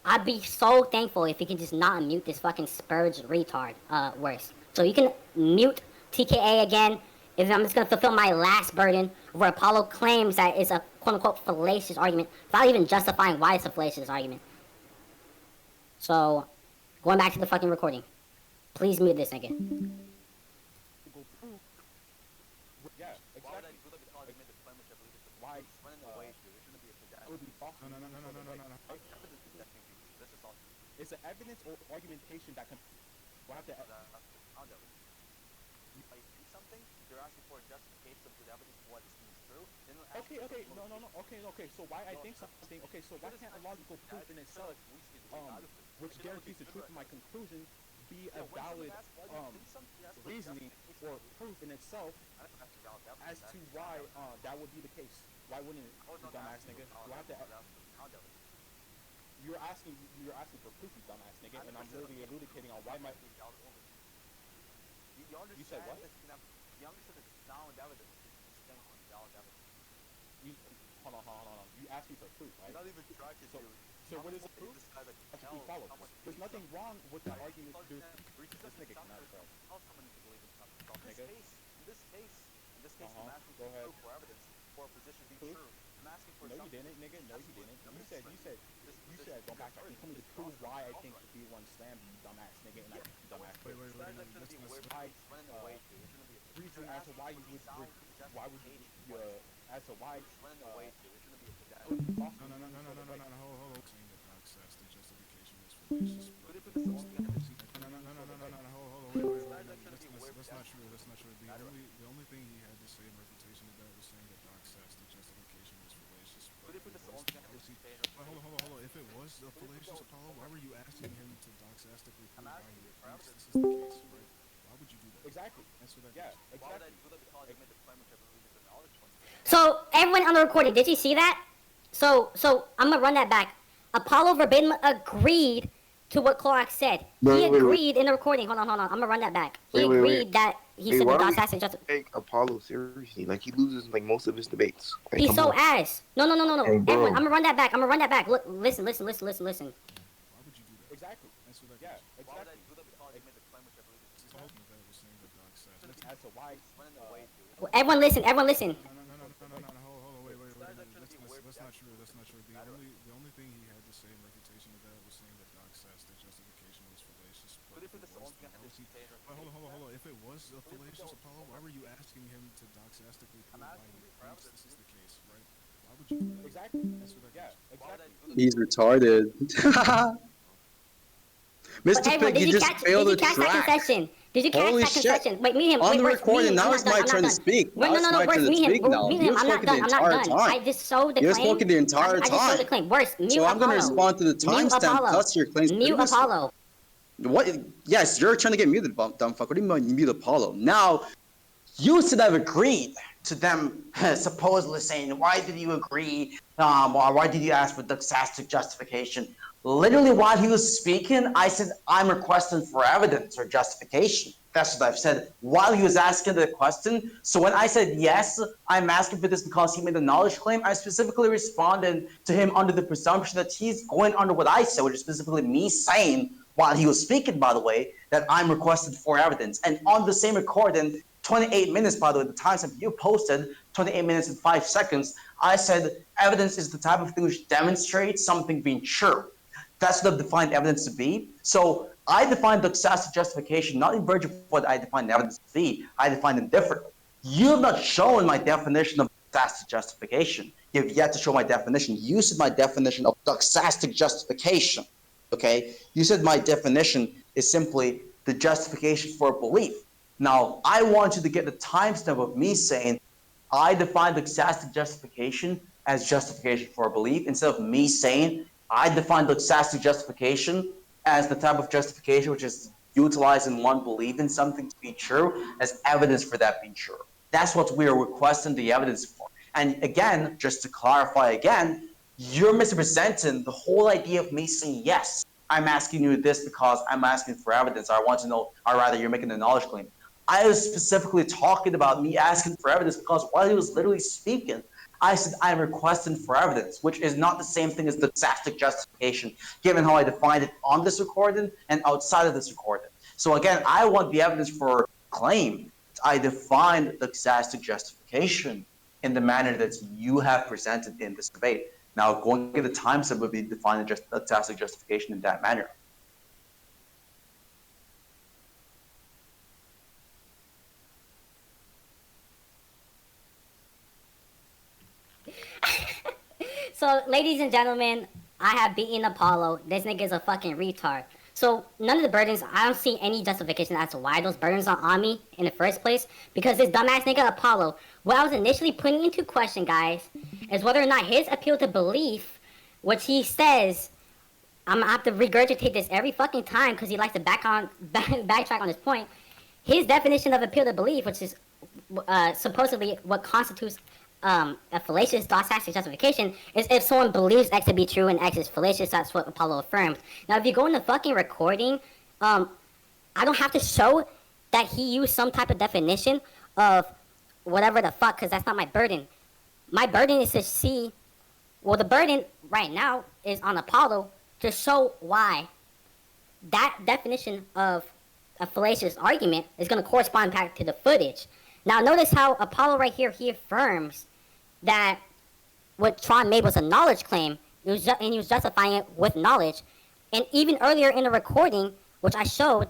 I'd be so thankful if you can just not unmute this fucking spurge retard, worse. So you can mute TKA again, if I'm just gonna fulfill my last burden, where Apollo claims that it's a quote-unquote fallacious argument, without even justifying why it's a fallacious argument. So, going back to the fucking recording. Please mute this nigga. Yeah, exactly. Why would I do that because I made the claim which I believe is Why? it's running away to? It shouldn't be a pedestrian. It would be false. No. Evidence is that confused. This is all. It's an evidence or argumentation that can. We'll have to. Found evidence. If I see something, they're asking for a justification of good evidence for why this thing is true. Then they'll ask Okay. for No. Okay. So why I think something? Okay. So why can't a logical proof in itself, which guarantees the truth of my conclusion, be a valid reasoning or proof in itself as to why that would be the case? Why wouldn't it, you dumbass nigga? Do I have to? You're asking for proof, you dumbass nigga, and I'm literally elucidating on why my. You said what? You understand that sound evidence is distinct from valid evidence. Hold on. You asked me for proof, right? You're not even trying to do it. So what is the proof? This guy that That's what we follow. There's nothing wrong with the argument. This nigga cannot, bro. How someone to believe in something? In this case, I'm asking Go for ahead. proof or evidence for a position to be Proof? true. I'm asking for No, you something. didn't, nigga. No, you didn't. You said, don't back up. You told me to prove why I think the B1 slammed you, dumbass nigga, and I dumbass Wait, nigga. That shouldn't be aware I, it's running away to. It shouldn't be a reason as to why you would, as to why, it's running away to. It shouldn't be a it would be false. No. Hold. Saying that Doc says the justification is fallacious. But if it's only evidence, No. Hold. Wait. That's not true. The only thing he had to say in refutation of that was saying that Doc says the justification is fallacious. but if it's only evidence, Hold. If it was a fallacious Apollo, why were you asking him to doxastically prove why he thinks this is the case, right? Why would you do that? Exactly. Answer that Yeah, question. why would I exactly. do that because I made the claim which I believe is a knowledge one? So, everyone on the recording, did you see that? So I'm gonna run that back. Apollo verbatim agreed to what Clorox said. He agreed in the recording. Hold on. I'm gonna run that back. He agreed that he said the DOS asset justification. Take Apollo seriously. Like, he loses like most of his debates. Like, He's come so on. ass. No. Hey, bro. Everyone, I'm gonna run that back. Look, listen. Why would you do that? Exactly. Answer that Yeah, question. Why would I exactly. do that because I made the claim which I believe is that was saying that Doc says. As to why. running away, dude. Well, everyone listen. Everyone listen. No, hold on, wait, that's not true, that's not true. The only thing he had to say in refutation of that was saying that Doc says the justification was fallacious. What if it's the only thing I have to say in Hold on, if it was a fallacious, Apollo, why were you asking him to doxastically prove why he thinks this is the case, right? Why would you do that? Exactly. Answer that Yeah, question. exactly. He's retarded. But Mr. everyone, Pig, you just failed did the you catch that track. concession? Did you catch Holy that shit. concession? Wait, me and him. On wait, the Worse, recording, me and him, now I'm it's not my done, turn to I'm not done. speak. Wait, Now no, it's no, my Worse, turn to me and speak him, now. me and You him, were I'm not talking done, the I'm not entire done. I time. just showed the You were claim. talking the entire I just showed the time. claim. Worse, mute So I'm going to Apollo. respond to the Mute timestamp Apollo. plus your claims Mute previously. Apollo. What? Yes, you're trying to get muted, dumb fuck. What do you mean you mute Apollo? Now, you should have agreed to them supposedly saying, why did you agree? Or why did you ask for doxastic justification? Literally, while he was speaking, I said, I'm requesting for evidence or justification. That's what I've said while he was asking the question. So when I said, yes, I'm asking for this because he made a knowledge claim, I specifically responded to him under the presumption that he's going under what I said, which is specifically me saying, while he was speaking, by the way, that I'm requesting for evidence. And on the same recording, 28 minutes, by the way, the timestamp you posted, 28 minutes and 5 seconds, I said evidence is the type of thing which demonstrates something being true. That's what I've defined evidence to be. So I defined doxastic justification not in virtue of what I defined evidence to be. I defined it differently. You have not shown my definition of doxastic justification. You have yet to show my definition. You said my definition of doxastic justification. Okay? You said my definition is simply the justification for a belief. Now, I want you to get the timestamp of me saying I defined doxastic justification as justification for a belief instead of me saying I define doxastic justification as the type of justification which is utilizing one believing something to be true as evidence for that being true. That's what we are requesting the evidence for. And again, just to clarify again, you're misrepresenting the whole idea of me saying yes. I'm asking you this because I'm asking for evidence. I want to know, or rather, you're making a knowledge claim. I was specifically talking about me asking for evidence because while he was literally speaking, I said I'm requesting for evidence, which is not the same thing as doxastic justification, given how I defined it on this recording and outside of this recording. So again, I want the evidence for claim. I defined doxastic justification in the manner that you have presented in this debate. Now, going to the timestamp would be defining doxastic justification in that manner. So, ladies and gentlemen, I have beaten Apollo. This nigga's a fucking retard. So, none of the burdens, I don't see any justification as to why those burdens are on me in the first place. Because this dumbass nigga Apollo, what I was initially putting into question, guys, is whether or not his appeal to belief, which he says, I'm gonna have to regurgitate this every fucking time because he likes to backtrack on his point. His definition of appeal to belief, which is supposedly what constitutes a fallacious doxastic justification, is if someone believes X to be true and X is fallacious. That's what Apollo affirmed. Now, if you go in the fucking recording, I don't have to show that he used some type of definition of whatever the fuck, because that's not my burden. My burden is to see, well, the burden right now is on Apollo to show why that definition of a fallacious argument is going to correspond back to the footage. Now, notice how Apollo right here, he affirms that what Tron made was a knowledge claim, and he was justifying it with knowledge. And even earlier in the recording, which I showed,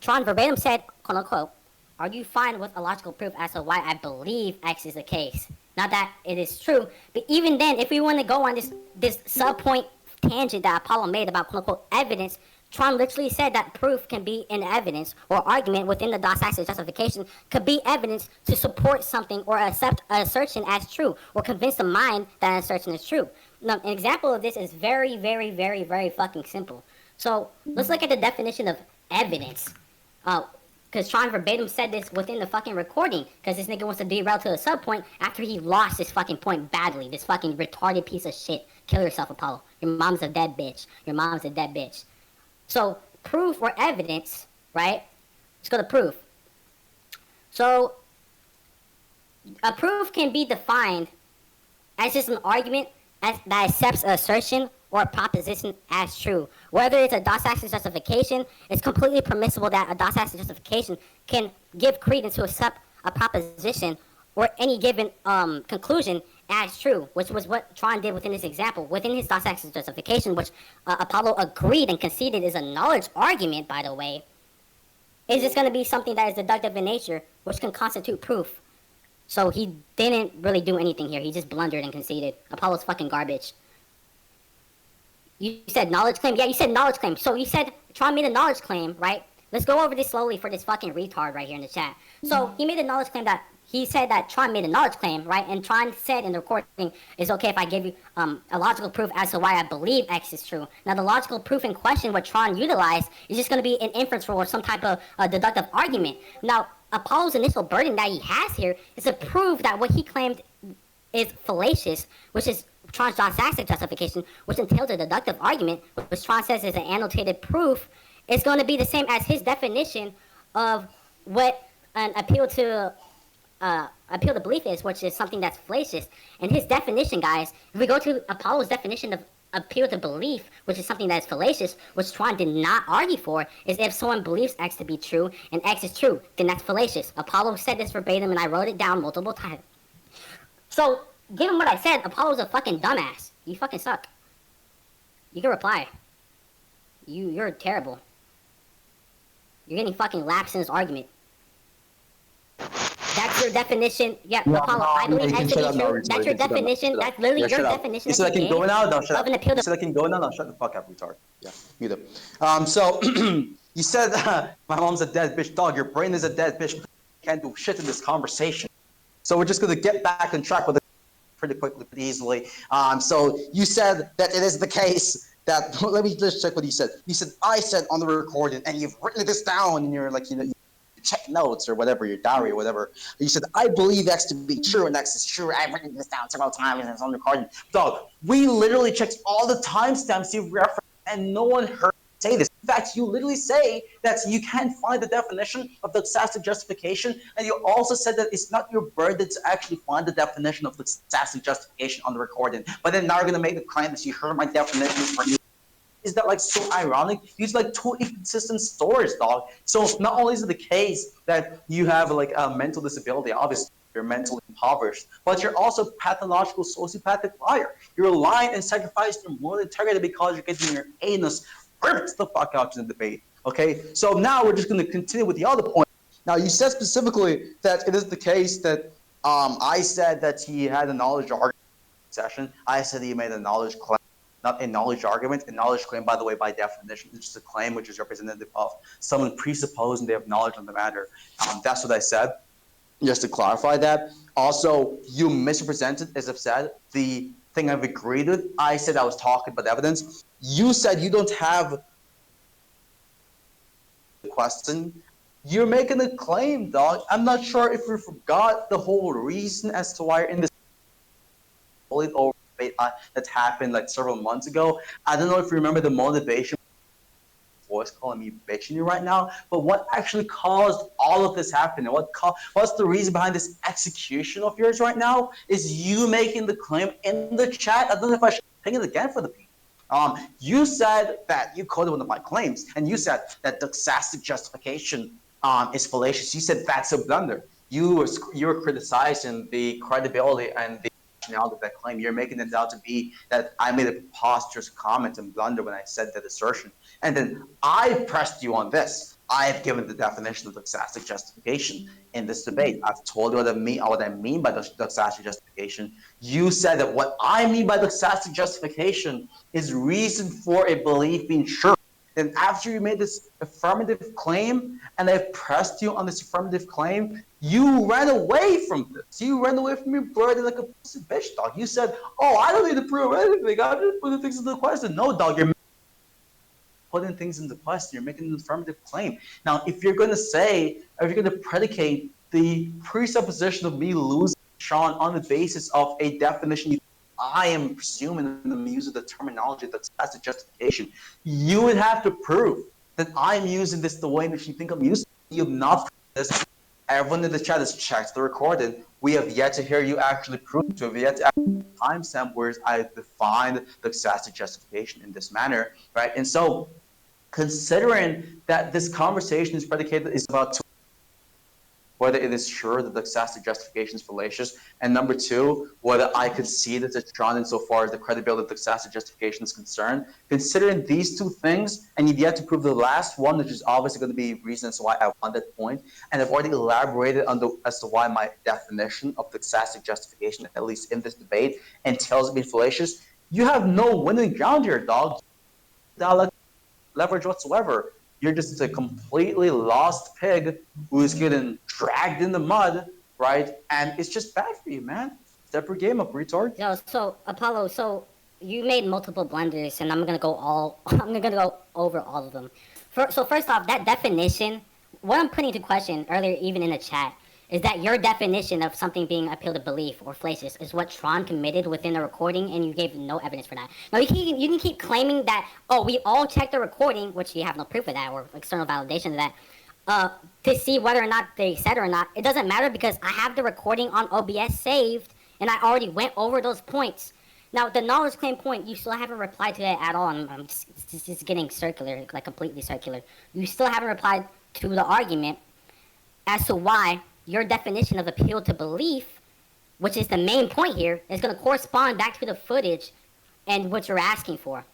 Tron verbatim said, quote unquote, "Are you fine with a logical proof as to why I believe X is the case?" Not that it is true, but even then, if we want to go on this sub-point tangent that Apollo made about quote unquote evidence, Tron literally said that proof can be an evidence or argument within the doxastic justification could be evidence to support something or accept an assertion as true or convince the mind that an assertion is true. Now, an example of this is very, very, very, very fucking simple. So let's look at the definition of evidence. Because Tron verbatim said this within the fucking recording, because this nigga wants to derail to a sub-point after he lost his fucking point badly. This fucking retarded piece of shit. Kill yourself, Apollo. Your mom's a dead bitch. Your mom's a dead bitch. So, proof or evidence, right? Let's go to proof. So, a proof can be defined as just an argument that accepts an assertion or a proposition as true. Whether it's a dox-axis justification, it's completely permissible that a dox-axis justification can give credence to accept a proposition or any given conclusion as true, which was what Tron did within this example. Within his dox-axis justification, which Apollo agreed and conceded is a knowledge argument, by the way, is just going to be something that is deductive in nature, which can constitute proof. So he didn't really do anything here. He just blundered and conceded. Apollo's fucking garbage. You said knowledge claim? Yeah, you said knowledge claim. So you said Tron made a knowledge claim, right? Let's go over this slowly for this fucking retard right here in the chat. So he made a knowledge claim that he said that Tron made a knowledge claim, right? And Tron said in the recording, it's okay if I give you a logical proof as to why I believe X is true. Now, the logical proof in question, what Tron utilized, is just going to be an inference rule or some type of deductive argument. Now, Apollo's initial burden that he has here is to prove that what he claimed is fallacious, which is Tron's dox-axis justification, which entails a deductive argument, which Tron says is an annotated proof, is going to be the same as his definition of what an appeal to belief is, which is something that's fallacious. And his definition, guys, if we go to Apollo's definition of appeal to belief, which is something that is fallacious, which Tron did not argue for, is if someone believes X to be true and X is true, then that's fallacious. Apollo said this verbatim, and I wrote it down multiple times. So, given what I said, Apollo's a fucking dumbass. You fucking suck. You can reply. You're terrible. You're getting fucking lapsed in this argument. That's your definition. Yeah, Apollo, I believe X to be true. That's your definition. That's literally your definition. You said I can go now? No, shut up. Of an appeal You said I can go now? No, shut the fuck up, retard. Yeah, mute it. So, you said my mom's a dead bitch. Dog, your brain is a dead bitch. You can't do shit in this conversation. So we're just going to get back on track with it pretty quickly, pretty easily. So you said that it is the case that, let me just check what you said. You said, I said on the recording, and you've written this down in your, like, you know, check notes or whatever, your diary or whatever. You said, I believe X to be true and X is true. I've written this down several times and it's on recording. Dog, we literally checked all the timestamps you've referenced and no one heard you say this. In fact, you literally say that you can't find the definition of the doxastic justification, and you also said that it's not your burden to actually find the definition of the doxastic justification on the recording. But then now you're going to make the claim that you heard my definition for you. Is that like so ironic? Use like two inconsistent stories, dog. So not only is it the case that you have like a mental disability, obviously you're mentally impoverished, but you're also a pathological sociopathic liar. You're lying and sacrificing your moral integrity because you're getting your anus ripped the fuck out in the debate. Okay, so now we're just going to continue with the other point. Now you said specifically that it is the case that I said that he had a knowledge argument session. I said he made a knowledge claim. Not a knowledge argument. A knowledge claim, by the way, by definition, is just a claim which is representative of someone presupposing they have knowledge on the matter. That's what I said, just to clarify that. Also, you misrepresented, as I've said, the thing I've agreed with. I said I was talking about evidence. You said you don't have the question. You're making a claim, dog. I'm not sure if you forgot the whole reason as to why you're in this over that happened like several months ago. I don't know if you remember the motivation. Voice calling me bitching you right now, but what actually caused all of this happening? What's the reason behind this execution of yours right now? Is you making the claim in the chat? I don't know if I should ping it again for the people. You said that you quoted one of my claims, and you said that the doxastic justification is fallacious. You said that's a blunder. You were criticizing the credibility and the of that claim. You're making it out to be that I made a preposterous comment and blunder when I said that assertion. And then I pressed you on this. I've given the definition of doxastic justification in this debate. I've told you what I mean by doxastic justification. You said that what I mean by doxastic justification is reason for a belief being true. Then after you made this affirmative claim, and I pressed you on this affirmative claim, you ran away from this. You ran away from your burden like a pussy bitch, dog. You said, oh, I don't need to prove anything. I'm just putting things into question. No, dog, you're putting things into question. You're making an affirmative claim. Now, if you're going to say, or if you're going to predicate the presupposition of me losing Sean on the basis of a definition I am presuming in the use of the terminology that's a justification, you would have to prove that I'm using this the way in which you think I'm using it. You have not proved this. Everyone in the chat has checked the recording. We have yet to hear you actually prove to have yet to timestamp where I defined the excessive justification in this manner, right? And so, considering that this conversation is predicated is about whether it is sure that the excessive justification is fallacious, and number two, whether I could see that it's Tron insofar as the credibility of the excessive justification is concerned. Considering these two things, and you've yet to prove the last one, which is obviously going to be reasons why I won that point, and I've already elaborated on as to why my definition of the excessive justification, at least in this debate, entails it being fallacious. You have no winning ground here, dog. Without leverage whatsoever. You're just a completely lost pig who's getting dragged in the mud, right? And it's just bad for you, man. Step your game up, retard. Yo, so Apollo, so you made multiple blunders, and I'm gonna go over all of them. So first off, that definition, what I'm putting into question earlier, even in the chat, is that your definition of something being appeal to belief or fallacious is what Tron committed within the recording, and you gave no evidence for that. Now, you can keep claiming that, oh, we all checked the recording, which you have no proof of that or external validation of that, to see whether or not they said or not. It doesn't matter because I have the recording on OBS saved, and I already went over those points. Now, the knowledge claim point, you still haven't replied to it at all. I'm just getting circular, like completely circular. You still haven't replied to the argument as to why your definition of appeal to belief, which is the main point here, is going to correspond back to the footage and what you're asking for.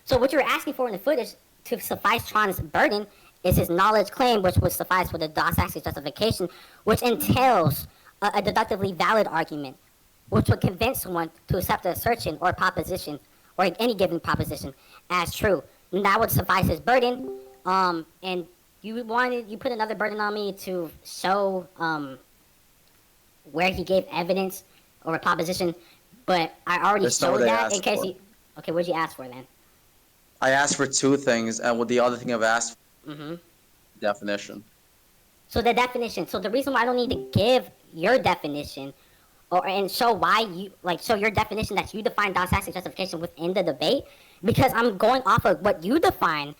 So what you're asking for in the footage to suffice Tron's burden is his knowledge claim, which would suffice for the DOS access justification, which entails a deductively valid argument, which would convince someone to accept an assertion or a proposition, or any given proposition, as true. And that would suffice his burden, and you put another burden on me to show where he gave evidence or a proposition, but I already showed that in case you. Okay, what'd you ask for then? I asked for two things, and with the other thing I've asked Mm-hmm. definition. So the definition. So the reason why I don't need to give your definition, and show why show your definition that you define DOS access justification within the debate, because I'm going off of what you define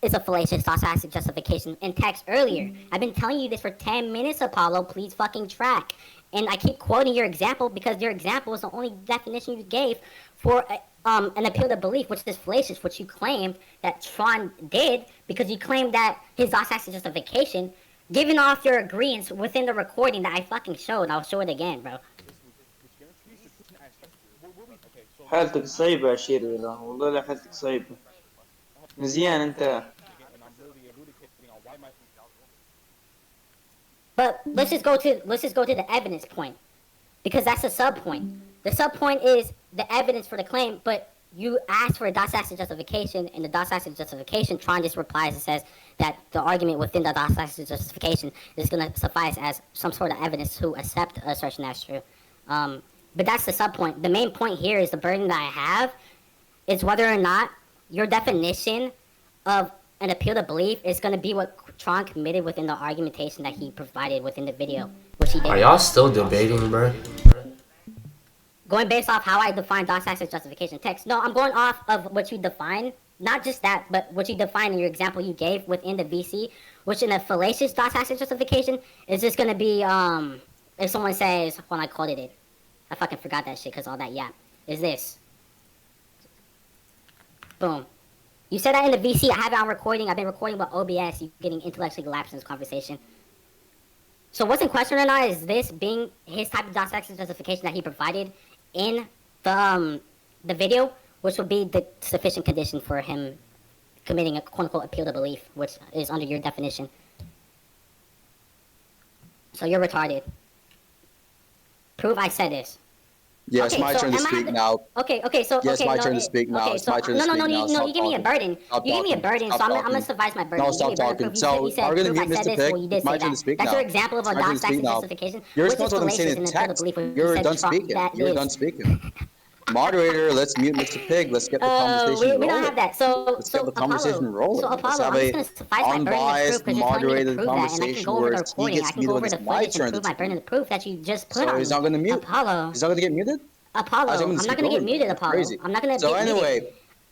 is a fallacious DOS access justification in text earlier. I've been telling you this for 10 minutes, Apollo. Please fucking track. And I keep quoting your example because your example is the only definition you gave for an appeal to belief, which is fallacious, which you claimed that Tron did because you claimed that his DOS access justification, giving off your agreements within the recording that I fucking showed. I'll show it again, bro. حالتك صعيبة يا شيري، والله لا حالتك صعيبة. مزيان انت. But let's just go to the evidence point, because that's the sub point. The sub point is the evidence for the claim, but you asked for a DOS access justification, and the DOS access justification, Tron just replies and says that the argument within the DOS access justification is going to suffice as some sort of evidence to accept a assertion that's true. But that's the sub point. The main point here is the burden that I have is whether or not your definition of an appeal to belief is going to be what Tron committed within the argumentation that he provided within the video, which he did. Are y'all still debating, bro? Going based off how I define DOS access justification text. No, I'm going off of what you define. Not just that, but what you define in your example you gave within the VC, which in a fallacious DOS access justification is just going to be, if someone says, when I quoted it, I fucking forgot that shit because all that yap, is this. Boom. You said that in the VC, I have it on recording, I've been recording with OBS, you getting intellectually lapsed in this conversation. So what's in question right now is this being his type of DOS access justification that he provided in the video, which would be the sufficient condition for him committing a quote-unquote appeal to belief, which is under your definition. So you're retarded. Prove I said this. Yeah, it's my turn to speak now. Okay, so yeah, it's my turn to speak now. It's my turn to speak now. No, you give me a burden. You give me a burden, so I'm gonna suffice my burden. No, stop talking. So, are we gonna mute Mr. Pig? It's my turn to speak now. That's your example of a DOS access justification. You're responsible for what I'm saying in text. You're done speaking. You're done speaking. Moderator, let's mute Mr. Pig. Let's get the conversation rolling. We don't have that. Let's get the conversation rolling. Let's have a unbiased, moderated conversation where he gets muted when it's my turn to speak. So he's not going to mute? Apollo. He's not going to get muted? Apollo, I'm not going to get muted, Apollo. I'm not going to So anyway,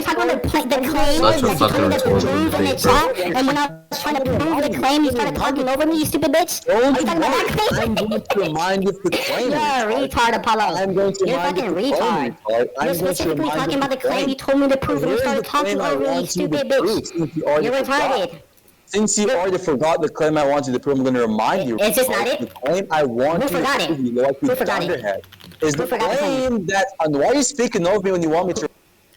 you talking about the claim Such a that you fucking told me to rhetorical prove in the debate, bro. chat, and when I was trying to prove the claim, you started talking over me, you stupid bitch? Are you talking about that I'm claim? going to remind you of the claim. You're a retard, Apollo. I'm going to You're a remind you fucking of the claim, retard. retard. I'm You're going to specifically remind talking you about of the claim you told me to prove, and you Here's started the talking claim I over me, you want you to stupid prove, bitch. since you already You're forgot. retarded. Since you already forgot the claim I want you to prove, I'm going to remind you. Is this not The it? claim I want Who you forgot to it? prove, you like Who you forgot it? dunderhead, is Who the forgot the claim? claim that, and why are you speaking over me when you want me to?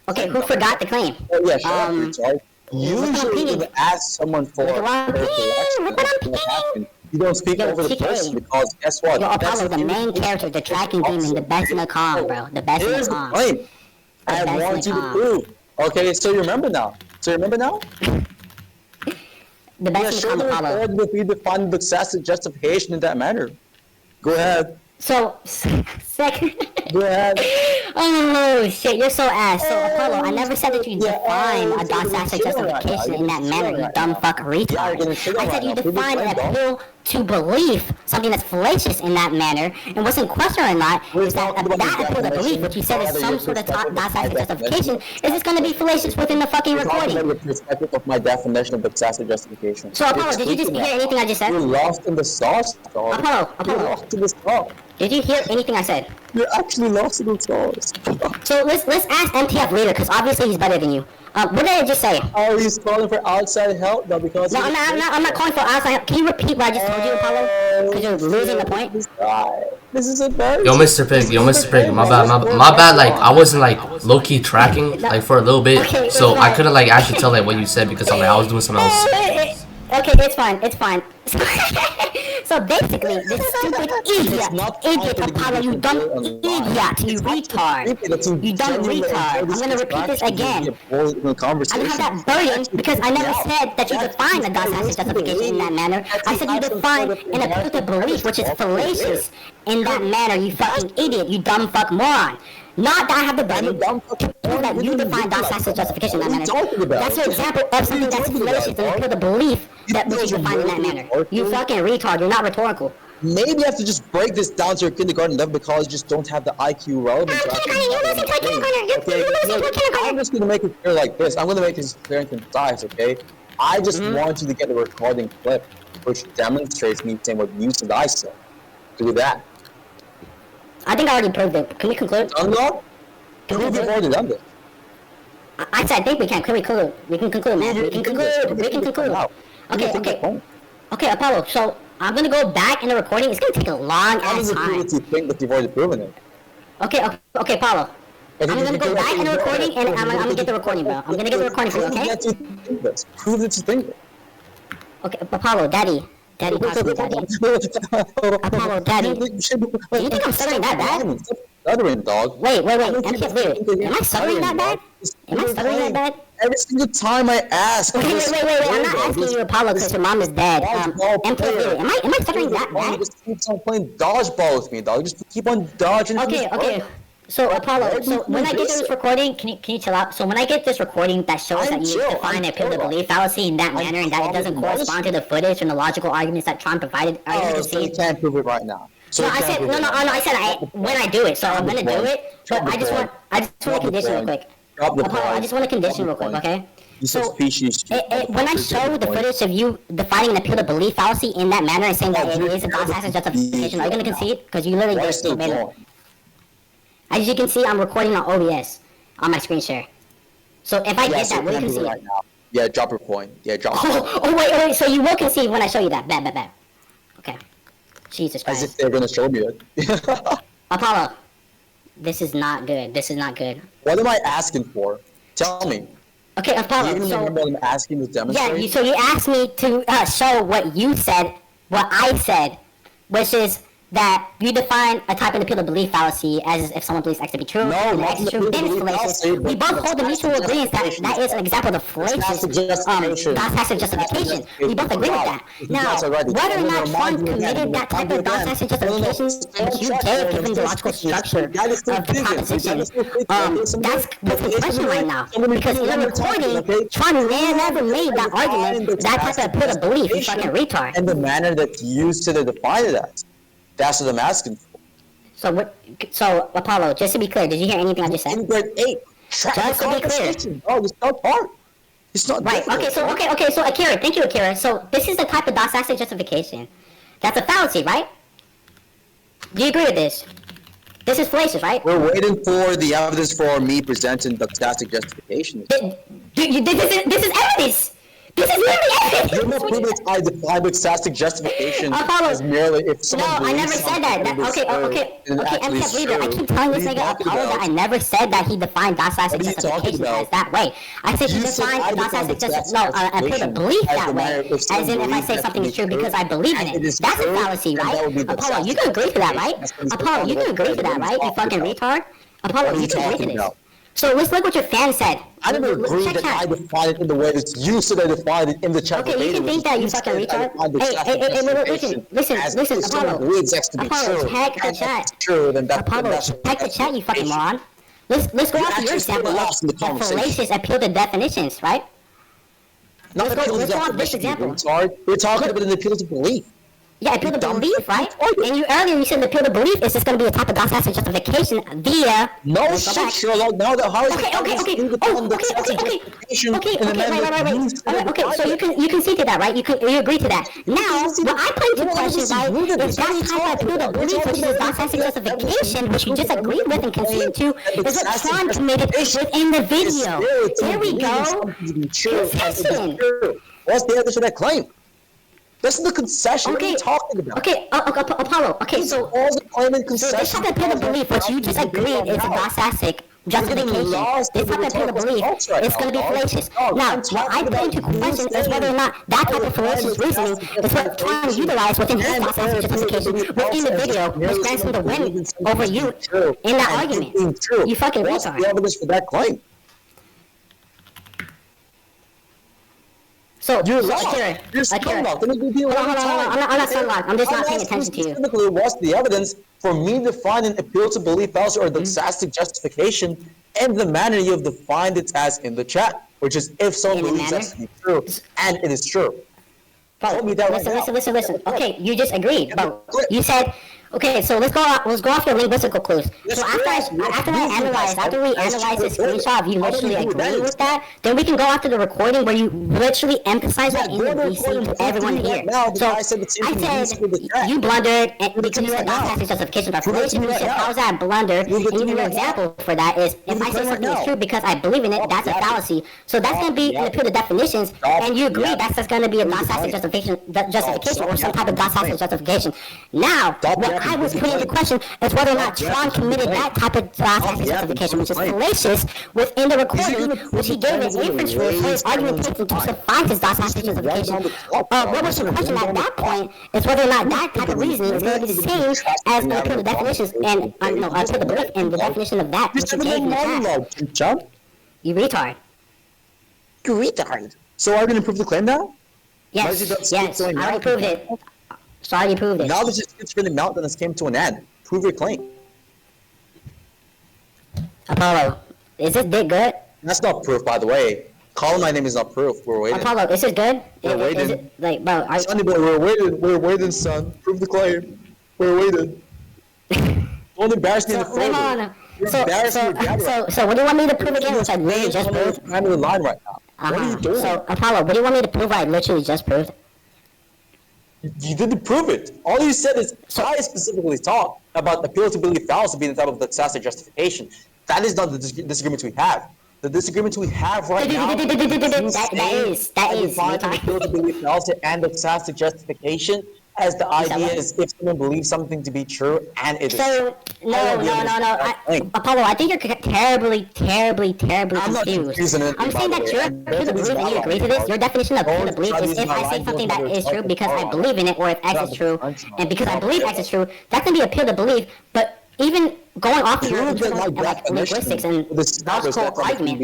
Okay, who forgot the claim? Oh yeah, shut up, retard. Look what I'm Usually when pinging. you ask someone for Look what I'm a correction, pinging. Look what I'm what pinging. happened, you don't speak Yo, over the TK. person because guess what? Yo, That's Apollo, the main communication. character, the tracking demon, the best in the com, bro. The best in Here's the the com. claim I best want in you the to com. prove. Okay, so you remember now? The Yeah, best in show the the com, Apollo. report with you to find the excessive justification in that matter. Go ahead. So, second. Go ahead. Oh shit, you're so ass. So Apollo, I never said that you define a doxastic justification in that manner, you dumb fuck retard. I said you define an appeal to belief, something that's fallacious in that manner, and what's in question or not is that appeal to belief, which you said is some sort of doxastic justification, is this going to be fallacious within the fucking recording? The perspective of my definition of doxastic justification. So Apollo, did you just hear anything I just said? You're lost in the sauce, dog. Apollo, You're lost in the sauce. did you hear anything I said? You're actually lost in the sauce. So let's ask MTF later, because obviously he's better than you. What did I just say? Oh, he's calling for outside help though because. No, I'm not calling for outside help. Can you repeat what I just told you, Apollo? Because you're losing the point. This is embarrassing. Yo, Mr. Pig, my bad. Like, I wasn't like low key tracking like for a little bit, Okay, so it's I fine. couldn't like actually tell like what you said because I was doing something else. Okay, it's fine. So basically, this stupid idiot Apollo, you dumb idiot, you retard, you dumb retard. I'm gonna repeat this again. I don't have that burden because I never said that you define a doxastic justification in that manner. I said you define an appeal to belief, which is fallacious in that manner, you fucking idiot, you dumb fuck moron. Not that I have the burden to prove that you define doxastic justification in that manner. That's your example of something that's fallacious and appeal to belief that which you define in that manner. You fucking retard, you're not rhetorical. Maybe you have to just break this down to your kindergarten level because you just don't have the IQ relevant to actually. You're losing to a kindergartner. You're losing to a kindergartner. I'm just gonna make it clear like this. I'm gonna make this clear and concise, okay? I just want you to get a recording clip which demonstrates me saying what you said I said. Do that. I think I already proved it. Can we conclude? Unlock? Prove you've already done this. I said I think we can. Can we conclude? We can conclude, man. We can conclude. Okay, Apollo. So I'm gonna go back in the recording. It's gonna take a long ass time. You think that you've already proven it? Okay, Apollo. I'm gonna go back in the recording and I'm gonna get the recording, bro. I'm gonna get the recording for you, okay? Prove that you think this. Okay, Apollo, Daddy, talk to me, Daddy. Apollo, Daddy. Do you think I'm stuttering that bad? Stuttering, dog. Wait. Am I stuttering that bad? Every single time I ask. Wait. I'm not asking you, Apollo, because your mom is dead. Am I stuttering that bad? Just keep on playing dodgeball with me, dog. Just keep on dodging. Okay. So Apollo, when I get this recording, can you chill out? So when I get this recording that shows that you define a appeal to belief fallacy in that manner and that it doesn't correspond to the footage and the logical arguments that Tron provided, are you gonna so you can't prove it right now. No, I said when I do it. So I'm gonna do it. But I just want a condition real quick. Apollo, I just want a condition real quick, okay? So when I show the footage of you defining an appeal to belief fallacy in that manner and saying that it is a doxastic justification, are you gonna concede? Because you literally just made it. As you can see, I'm recording on OBS on my screen share. So if I did that, will you concede? Right now. Yeah, drop your point. Oh, wait. So you will concede when I show you that. Bad. Okay. Jesus Christ. As if they're gonna show me it. Apollo, this is not good. What am I asking for? Tell me. Okay, Apollo. You even remember what I'm asking to demonstrate? Yeah, so you asked me to show what you said, what I said, which is that you define a type of appeal to belief fallacy as if someone believes X to be true, and X is true, then it's fallacious. We both hold the mutual agreement that is an example of fallacious doxastic justification. We both agree with that. Now, whether or not Tron committed that type of doxastic justification that you gave given the logical structure of the proposition, that's the question right now. Because in the recording, Tron never made that argument, that type of appeal to belief, you fucking retard. And the manner that you used to define it as. That's what I'm asking for. So Apollo, just to be clear, did you hear anything I just said? In grade 8. Just to be clear. Oh, it's not hard. It's not right. difficult. Okay. So Akira, thank you, Akira. So this is the type of doxastic justification. That's a fallacy, right? Do you agree with this? This is fallacious, right? We're waiting for the evidence for me presenting doxastic justification. This is evidence. This is literally evidence. You're not proving I define doxastic justification as merely if someone No, I never said that. Okay, MTF leader. I keep telling this nigga Apollo that I never said that he defined doxastic justification as that way. I said he defined doxastic justification. No, I put a belief that way, as in if I say something is true because I believe in it. That's a fallacy, right? Apollo, you can agree to that, right? Apollo, you can agree to that, right? You fucking retard. Apollo, you can agree to this. So let's look what your fan said. I never agree that I defined it in the way that you said I defined it in the chat. Okay, you can think that, you fucking retard. Hey, listen, Apollo, check the chat. Apollo, check the chat, you fucking moron. Let's go You off to your actually split example lost in the of conversation. fallacious appeal to definitions, right? Not Let's go off this example. We're talking about an appeal to belief. Yeah, appeal to belief, right? And you earlier you said the appeal to belief is just going to be a type of doxastic justification via. No Let's go shit, back. Sherlock. Now that how is Okay, it okay, okay. the Oh, okay, excessive okay, okay. justification Okay, in a okay, manner that right. used in the Okay, so you can see to that, right? You agree to that. Now, what I put into question, right, is that type of appeal to belief, which is doxastic justification, which you just agreed with and conceded to, is what Tron committed within the video. Here we go. Concession. What's the evidence of that claim? That's the concession. What are you Okay. talking about? Okay, Apollo. Okay, so all the claim and So concession. this type of appeal to belief, which you just agreed is a doxastic justification, this type of appeal to belief is going to be fallacious. Now, what I put into question is whether or not that type of fallacious reasoning is what trying to utilize within his doxastic justification within the video, which grants him the win over you in that argument. You fucking What's the retard. evidence for that claim? So, You're so lost. Akira, You're Akira, sunlocked. Let me give you hold on, one time. I'm not sunlocked. I'm just not paying asking attention to you. Specifically, what's the evidence for me defining appeal to belief fallacy or doxastic justification in the manner you have defined it as in the chat, which is if someone In the believes manner? that to be true, and it is true. Bro, Tell me that right listen. now. Okay, you just agreed, bro. You said, okay, so let's go off your linguistical clues. Yes, So after we analyze the screenshot of you literally agreeing with that, then we can go after the recording where you literally emphasize that in the VC to everyone to hear. So I said you blundered and because you said doxastic justification by fallacious. You said how's that blunder? And you give an example for that is if I say something is true because I believe in it, that's a fallacy. So that's gonna be an appeal to definitions, and you agree that's just gonna be a doxastic justification or some type of doxastic justification. Now, what I was putting into question is whether or not Tron committed that type of doxastic justification, which is fallacious within the recording, which he gave an inference for his argumentation to find his doxastic justification. What was the question at that point is whether or not that type of reasoning is going to be the same as the appeal to definitions and appeal to belief and the definition of that which he gave in the chat. You retard. You retard. So are we going to prove the claim now? Yes, I already proved it. So I already proved it. Now this just really melt and this came to an end. Prove your claim. Apollo, is this dick good? That's not proof, by the way. Calling my name is not proof. We're waiting. Apollo, is this good? We're waiting. Is it, like, bro, are Sonny boy, we're waiting. We're waiting, son. Prove the claim. We're waiting. Don't embarrass me in the wait, hold photo. on. You're embarrassing your dad right So what do you want me to prove again, which I literally just proved? I'm in the line right now. What are you doing? So, Apollo, what do you want me to prove I literally just proved? You didn't prove it. All you said is, I specifically talked about appeal to belief fallacy being the type of doxastic justification. That is not the disagreement we have. The disagreement we have right now That is. appeal to belief fallacy and doxastic justification as the idea is if someone believes something to be true and it is true. So, no. Apollo, I think you're terribly I'm not confused. confusing anything, I'm saying by that the your way. appeal to belief, and you agree to this, your definition of appeal to belief is if I say something that is true because I believe in it, or if X is true, and because I believe X is true, that can be appeal to belief, but even going off of your internal, like, linguistics and logical argument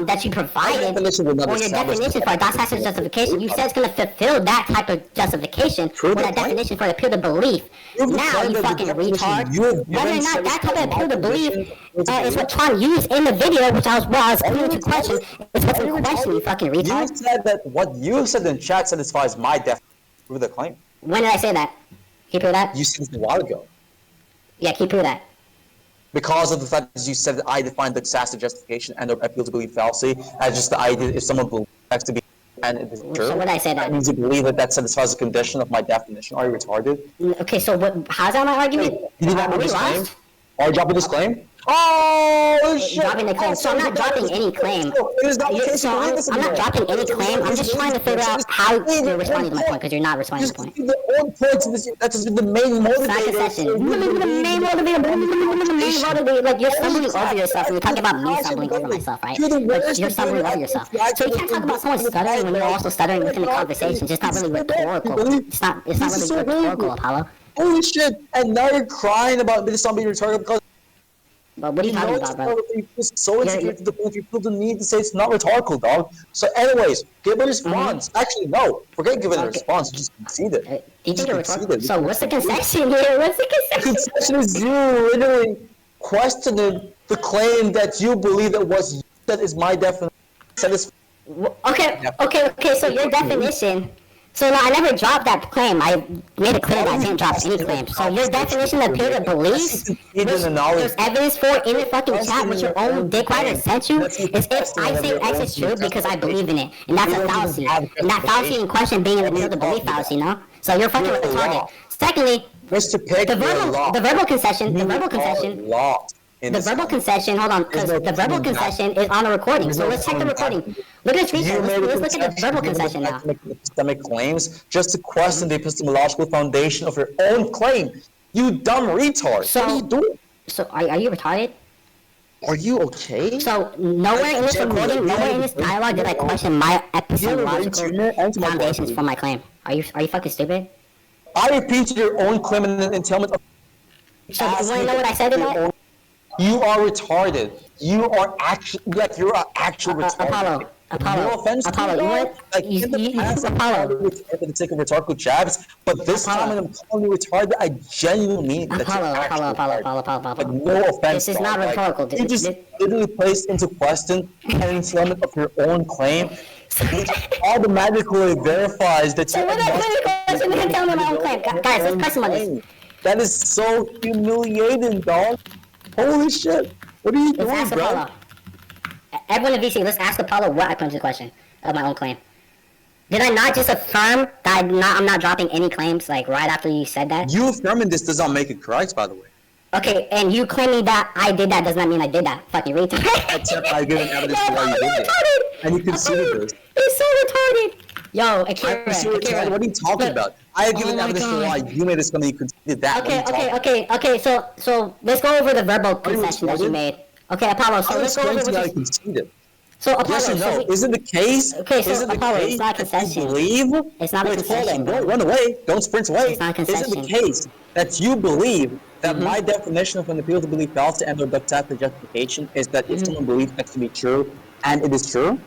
that you provided, or your definition for a doxastic justification, you said it's going to fulfill that type of justification, or that definition for appeal to belief. Now, you fucking retard, whether or not that type of appeal to belief is what Tron used in the video, which I was putting into question, is what's in question, you fucking retard. You said that what you said in chat satisfies my definition of the claim. When did I say that? Can you prove that? You said it a while ago. Yeah, can you prove that? Because of the fact that you said that I defined doxastic justification and appeal to belief fallacy as just the idea if someone believes X to be and it is true. So what did I say that? That means you believe that satisfies the condition of my definition. Are you retarded? Okay, so how's that my argument? You did not Are we disclaim? lost? Are you dropping this claim? Oh shit! Dropping the claim. So I'm not dropping any claim. I'm not dropping any claim. I'm just trying to figure out how you're responding to my point, because you're not responding to my point. The own point to this, that's just the main motivator. It's not concession. The main motivator. Like, you're stumbling over yourself, and you're talking about me stumbling over myself, right? Like, you're stumbling over yourself. So you can't talk about someone stuttering when you're also stuttering within the conversation. It's just not really rhetorical. It's not really rhetorical, Apollo. Holy shit! And now you're crying about this not being retarded because. But what are you talking about, bro? You're so insecure to the point you feel the need to say it's not rhetorical, dog. So, anyways, give a response. Actually, no. Forget giving a response. Just concede it. Do you think you're rhetorical? So, what's the concession here? What's the concession? The concession is you literally questioning the claim that you believe that was that is my definition. Okay, so your definition. So no, I never dropped that claim. I made it clear that I didn't drop any claims. So your definition of peer beliefs, there's evidence for in the fucking chat, which your own dick rider sent you, is if I say X is true because I believe in it, and that's a fallacy. And that fallacy in question being in the belief fallacy, no? So you're fucking retarded. Secondly, Mr. Pig, the verbal concession, the verbal concession, hold on, because the verbal concession is on a recording. So let's check the recording. Look at the screenshot. Let's look at the verbal concession now. Epistemic claims just to question the epistemological foundation of your own claim. You dumb retard. So, what are you doing? So are you retarded? Are you okay? So nowhere in this recording, nowhere in this dialogue did I question my epistemological foundations for my claim. Are you fucking stupid? I repeated your own claim in the entailment of. So you want to know what I said in that? You are retarded. You are actually you're actually retarded. Apollo, no offense Apollo, to you you, want Apollo? For the sake of rhetorical jabs, but this time when I'm calling you retarded, I genuinely mean that Apollo. Like, no offense. This is not rhetorical. You just literally placed into question an entailment of your own claim, which automatically verifies that so you. What question did tell me my own claim? Guys, let's press him on this. That is so humiliating, dog. Holy shit. What are you doing, ask bro? Apollo. Everyone in VC, let's ask Apollo what I posed the question of my own claim. Did I not just affirm that I'm not dropping any claims, like, right after you said that? You affirming this does not make it correct, by the way. Okay, and you claiming that I did that does not mean I did that. Fucking retard. Except I given evidence for why you did it. And you conceded this. It's so retarded. Yo, Akira. What are you talking about? I have given evidence for why you made this claim and you conceded that. Okay, so let's go over the verbal concession that you made. Okay, Apollo, so let's go over what you conceded. So Apollo, yes or no? Is it the case? Okay, so Apollo, it's not a concession. It's not a concession. Don't run away. Don't sprint away. It's not a concession. Is it the case that you believe that my definition of an appeal to belief fallacy and or doxastic justification is that if someone believes that to be true and it is true?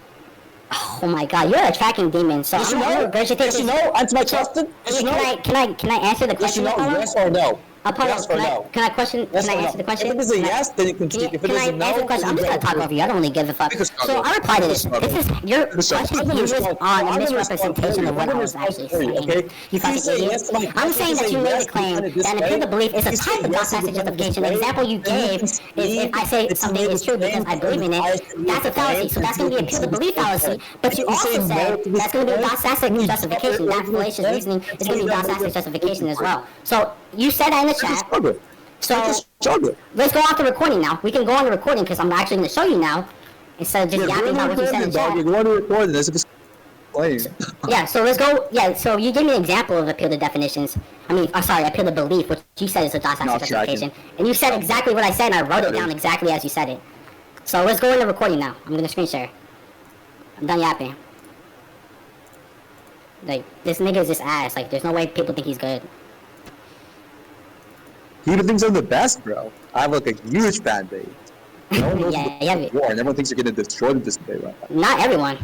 Oh my God, you're a tracking demon. So yes, I'm gonna regurgitate this. Yes or no? Answer my question. Can I answer the question? Yes or no? Apollo, yes or no? Can I answer the question? If it is a yes, then you can speak. If it is a no, answer the question? I'm just gonna talk over you. I don't really give a fuck. So I reply to this. This is your question hinges on a misrepresentation of what I was actually saying. Okay? You fucking idiot. I'm saying that you made a claim that an appeal to belief is a type of doxastic justification. The example you gave is if I say something is true because I believe in it, that's a fallacy. So that's gonna be appeal to belief fallacy. But you also said that's gonna be a doxastic justification. That fallacious reasoning is gonna be doxastic justification as well. So you said that in the chat. So let's go off the recording now. We can go on the recording because I'm actually going to show you now instead of just yapping about what you said in the chat. You're going to record this. Yeah, so let's go. Yeah, so you gave me an example of appeal to definitions. Appeal to belief, which you said is a doxastic justification. And you said exactly what I said, and I wrote it down exactly as you said it. So let's go in the recording now. I'm going to screen share. I'm done yapping. Like, this nigga is just ass. Like, there's no way people think he's good. He even thinks I'm the best, bro. I have like a huge fan base. No one knows war, and everyone thinks you're getting destroyed in this debate right now. Not everyone.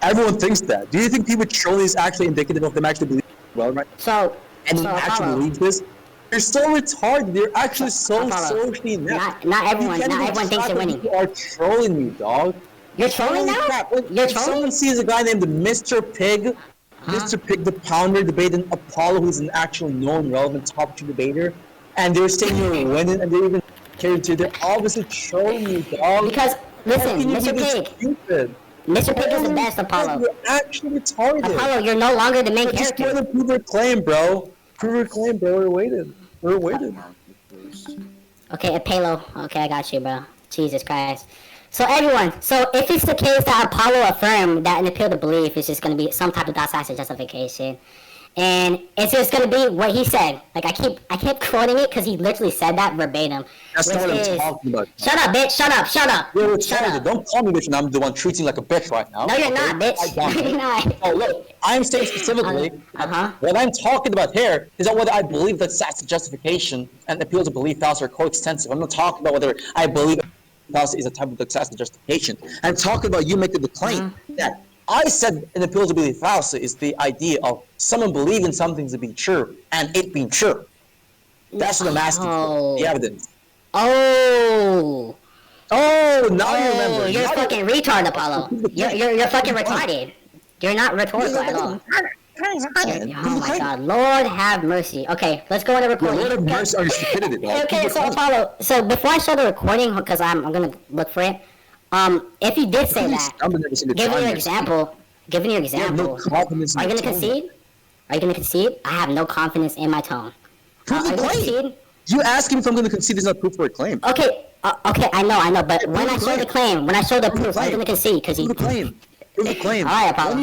Everyone thinks that. Do you think people trolling is actually indicative of them actually believing well right now? And actually believe this? You're so retarded. You're actually so socially inept. Not everyone thinks they're winning. You are trolling me, dog. You're trolling now? You're trolling? Someone sees a guy named Mr. Pig. Mr. Pig the Pounder debating Apollo, who's an actual known, relevant top 2 debater, and they're saying you're winning, and they're even they're obviously trolling you, dog. Because listen, Mr. Pig. Mr. Pig is the best, Apollo. You're actually retarded. Apollo, you're no longer the main character. Just want to prove your claim, bro. Prove your claim, bro. We're waiting. Okay, Apollo. Okay, I got you, bro. Jesus Christ. So everyone, if it's the case that Apollo affirmed that an appeal to belief is just going to be some type of doxastic justification, and it's just going to be what he said. Like I keep quoting it because he literally said that verbatim. That's not what I'm talking about. Shut up, bitch! Shut up! Shut up! Don't call me bitch, and I'm the one treating like a bitch right now. No, you're not, bitch. No, you're not. Oh look, I'm saying specifically. What I'm talking about here is that whether I believe that doxastic justification and appeal to belief fallacy are coextensive. I'm not talking about whether I believe fallacy is a type of doxastic justification. I'm talking about you making the claim that I said an appeal to belief fallacy is the idea of someone believing something to be true and it being true. That's what I'm asking for, the evidence. Oh. Oh, now you remember. Oh, you're a Now fucking retard, Apollo. You're fucking retarded. You're not rhetorical at all. Oh my god, Lord have mercy. Okay, let's go on the recording. Lord have mercy on your stupidity, dog. Okay, so Apollo, so before I show the recording, because I'm gonna look for it. If you did say that, given your example, are you gonna concede? Are you gonna concede? I have no confidence in my tone. Are you gonna concede? You ask him if I'm going to concede is not proof for a claim. Okay, okay, I know, but when I show the claim, when I show the proof, I'm gonna concede because he. Prove the claim. Prove the claim. All right, Apollo.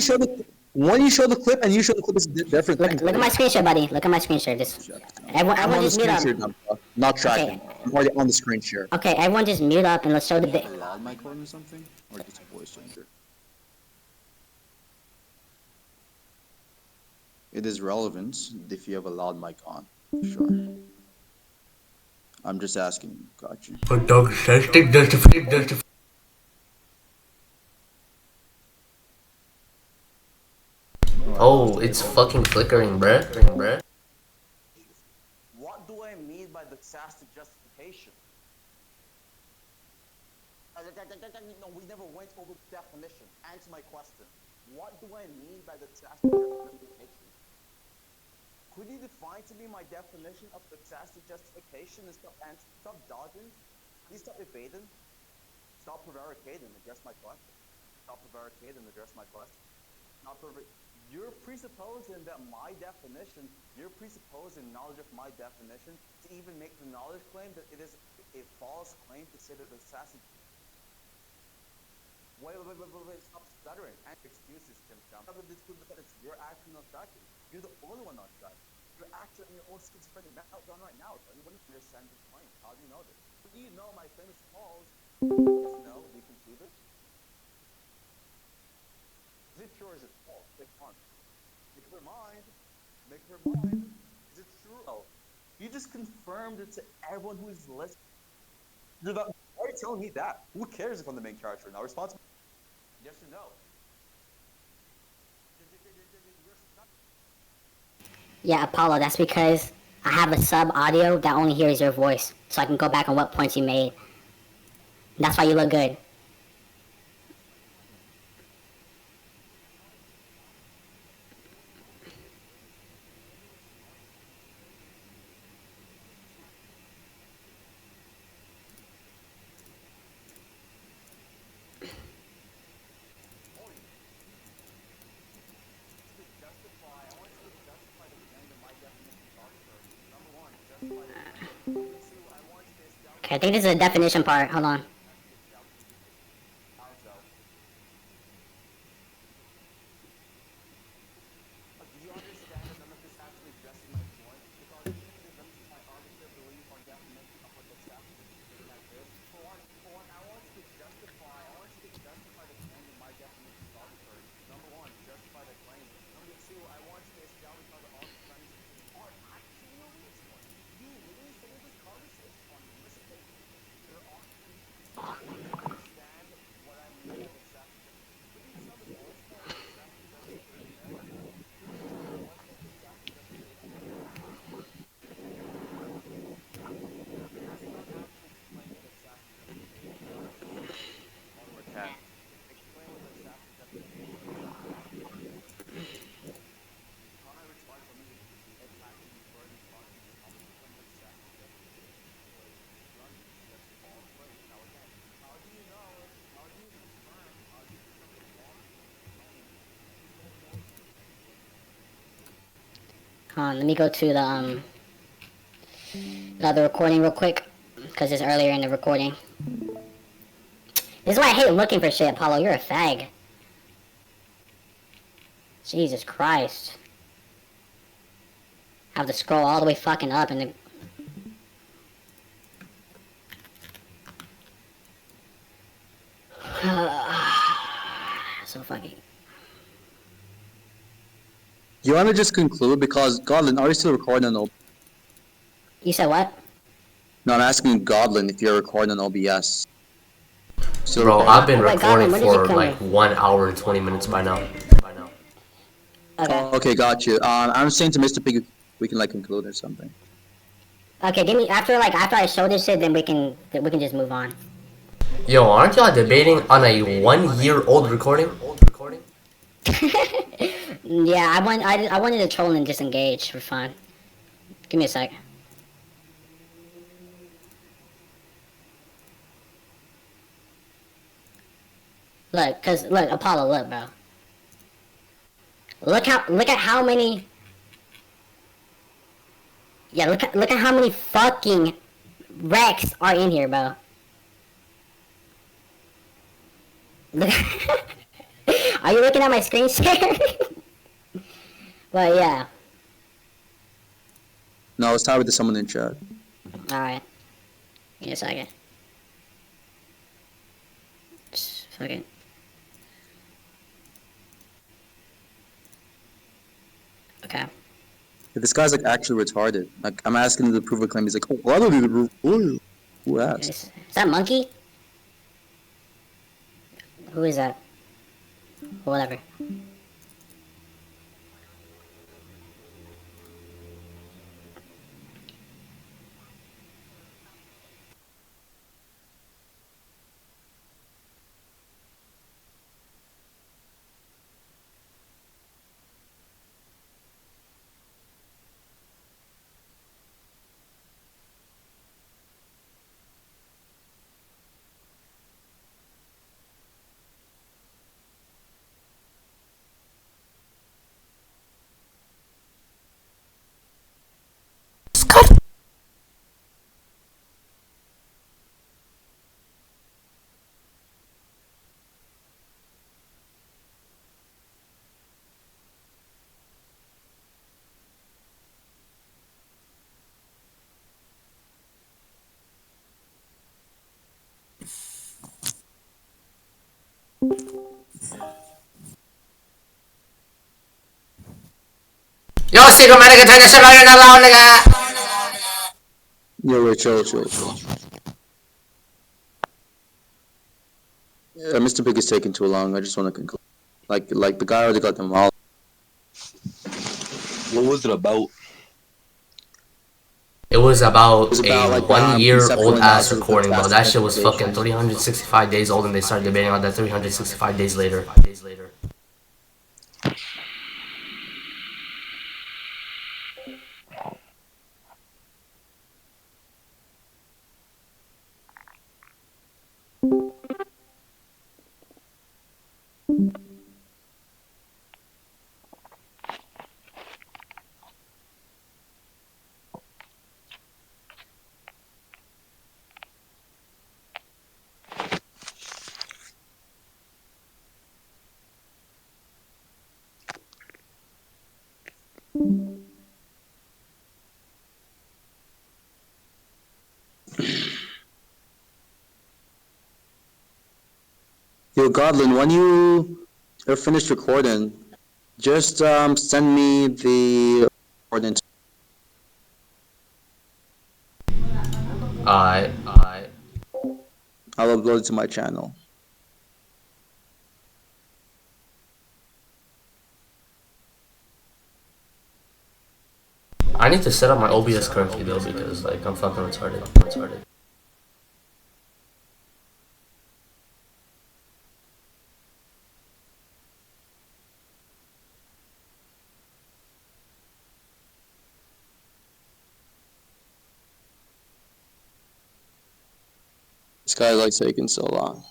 When you show the clip and you show the clip is different. Look at my screen share, buddy. Look at my screen share. Just everyone just mute up. Not tracking. I'm already on the screen share. Okay, everyone just mute up and let's show the. Loud mic on or something, or just a voice changer. It is relevant if you have a loud mic on. Sure. I'm just asking. Got you. Oh, it's fucking flickering, bruh. What do I mean by the excessive justification? No, we never went over the definition. Answer my question. What do I mean by the excessive justification? Could you define to me my definition of the excessive justification and stop dodging? Please stop evading. Stop prevaricating. Address my question. Stop prevaricating. Address my question. You're presupposing that my definition, you're presupposing knowledge of my definition to even make the knowledge claim that it is a false claim to say that the assassin. Wait, stop stuttering. And excuses, Tim Jump. It's you're actually not tracking. You're the only one not tracking. You're actually in your own schizophrenic meltdown right now. So you wouldn't understand this claim. How do you know this? Do you know my claim is false? Yes, no, do you conclude it? Is it true or is it false? Pick one. Make your mind. Make your mind. Is it true? Oh, you just confirmed it to everyone who is listening. Why are you telling me that? Who cares if I'm the main character now? Responsible? Yes or no? Yeah, Apollo, that's because I have a sub audio that only hears your voice, so I can go back on what points you made. That's why you look good. Okay, I think this is a definition part. Hold on. Hold on, let me go to the recording real quick, because it's earlier in the recording. This is why I hate looking for shit, Apollo. You're a fag. Jesus Christ. I have to scroll all the way fucking up and then... So fucking... You want to just conclude because Godlin, are you still recording on OBS? You said what? No, I'm asking Godlin if you're recording on OBS. So, bro, I've been recording for like 1 hour and 20 minutes by now. Okay. Okay, got you. I'm saying to Mr. Pig, we can like conclude or something. Okay, give me after I show this shit, then we can just move on. Yo, aren't y'all debating on a 1-year-old recording? Yeah, I wanted to troll and disengage for fun. Give me a sec. Look, Apollo, look, bro. Look at how many. Yeah, look at how many fucking wrecks are in here, bro. Look. Are you looking at my screen share? But yeah. No, it's time with someone in chat. All right. Give me a second. Just fucking. Okay. This guy's like actually retarded. Like I'm asking him to prove a claim. He's like, oh, I don't need to prove. Who asked? Is that Monkey? Who is that? Whatever. Yo, Sigma, nigga, turn the shit on, you're not loud, nigga. Yo, wait, chill. Yeah, Mr. Big is taking too long. I just want to conclude. Like the guy already got them all. What was it about? It was about about, a like, 1-year-old ass conceptual recording, bro. That shit was fucking classification. 365 days old, and they started debating on that 365 days later. Yo, Godlin, when you are finished recording, just send me the recording. Alright. I'll upload it to my channel. I need to set up my OBS currently though, because like I'm fucking retarded. This guy likes taking so long.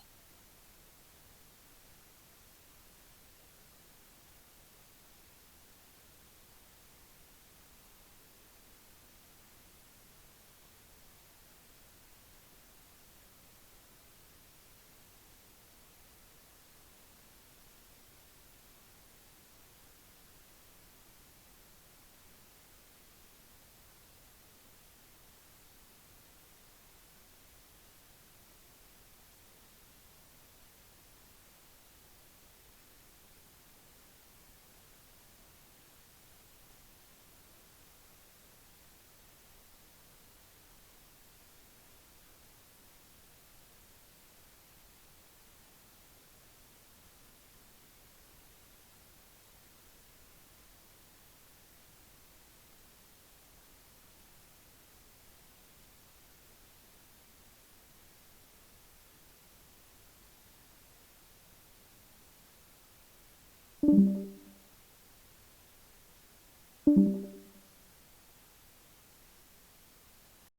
Doc.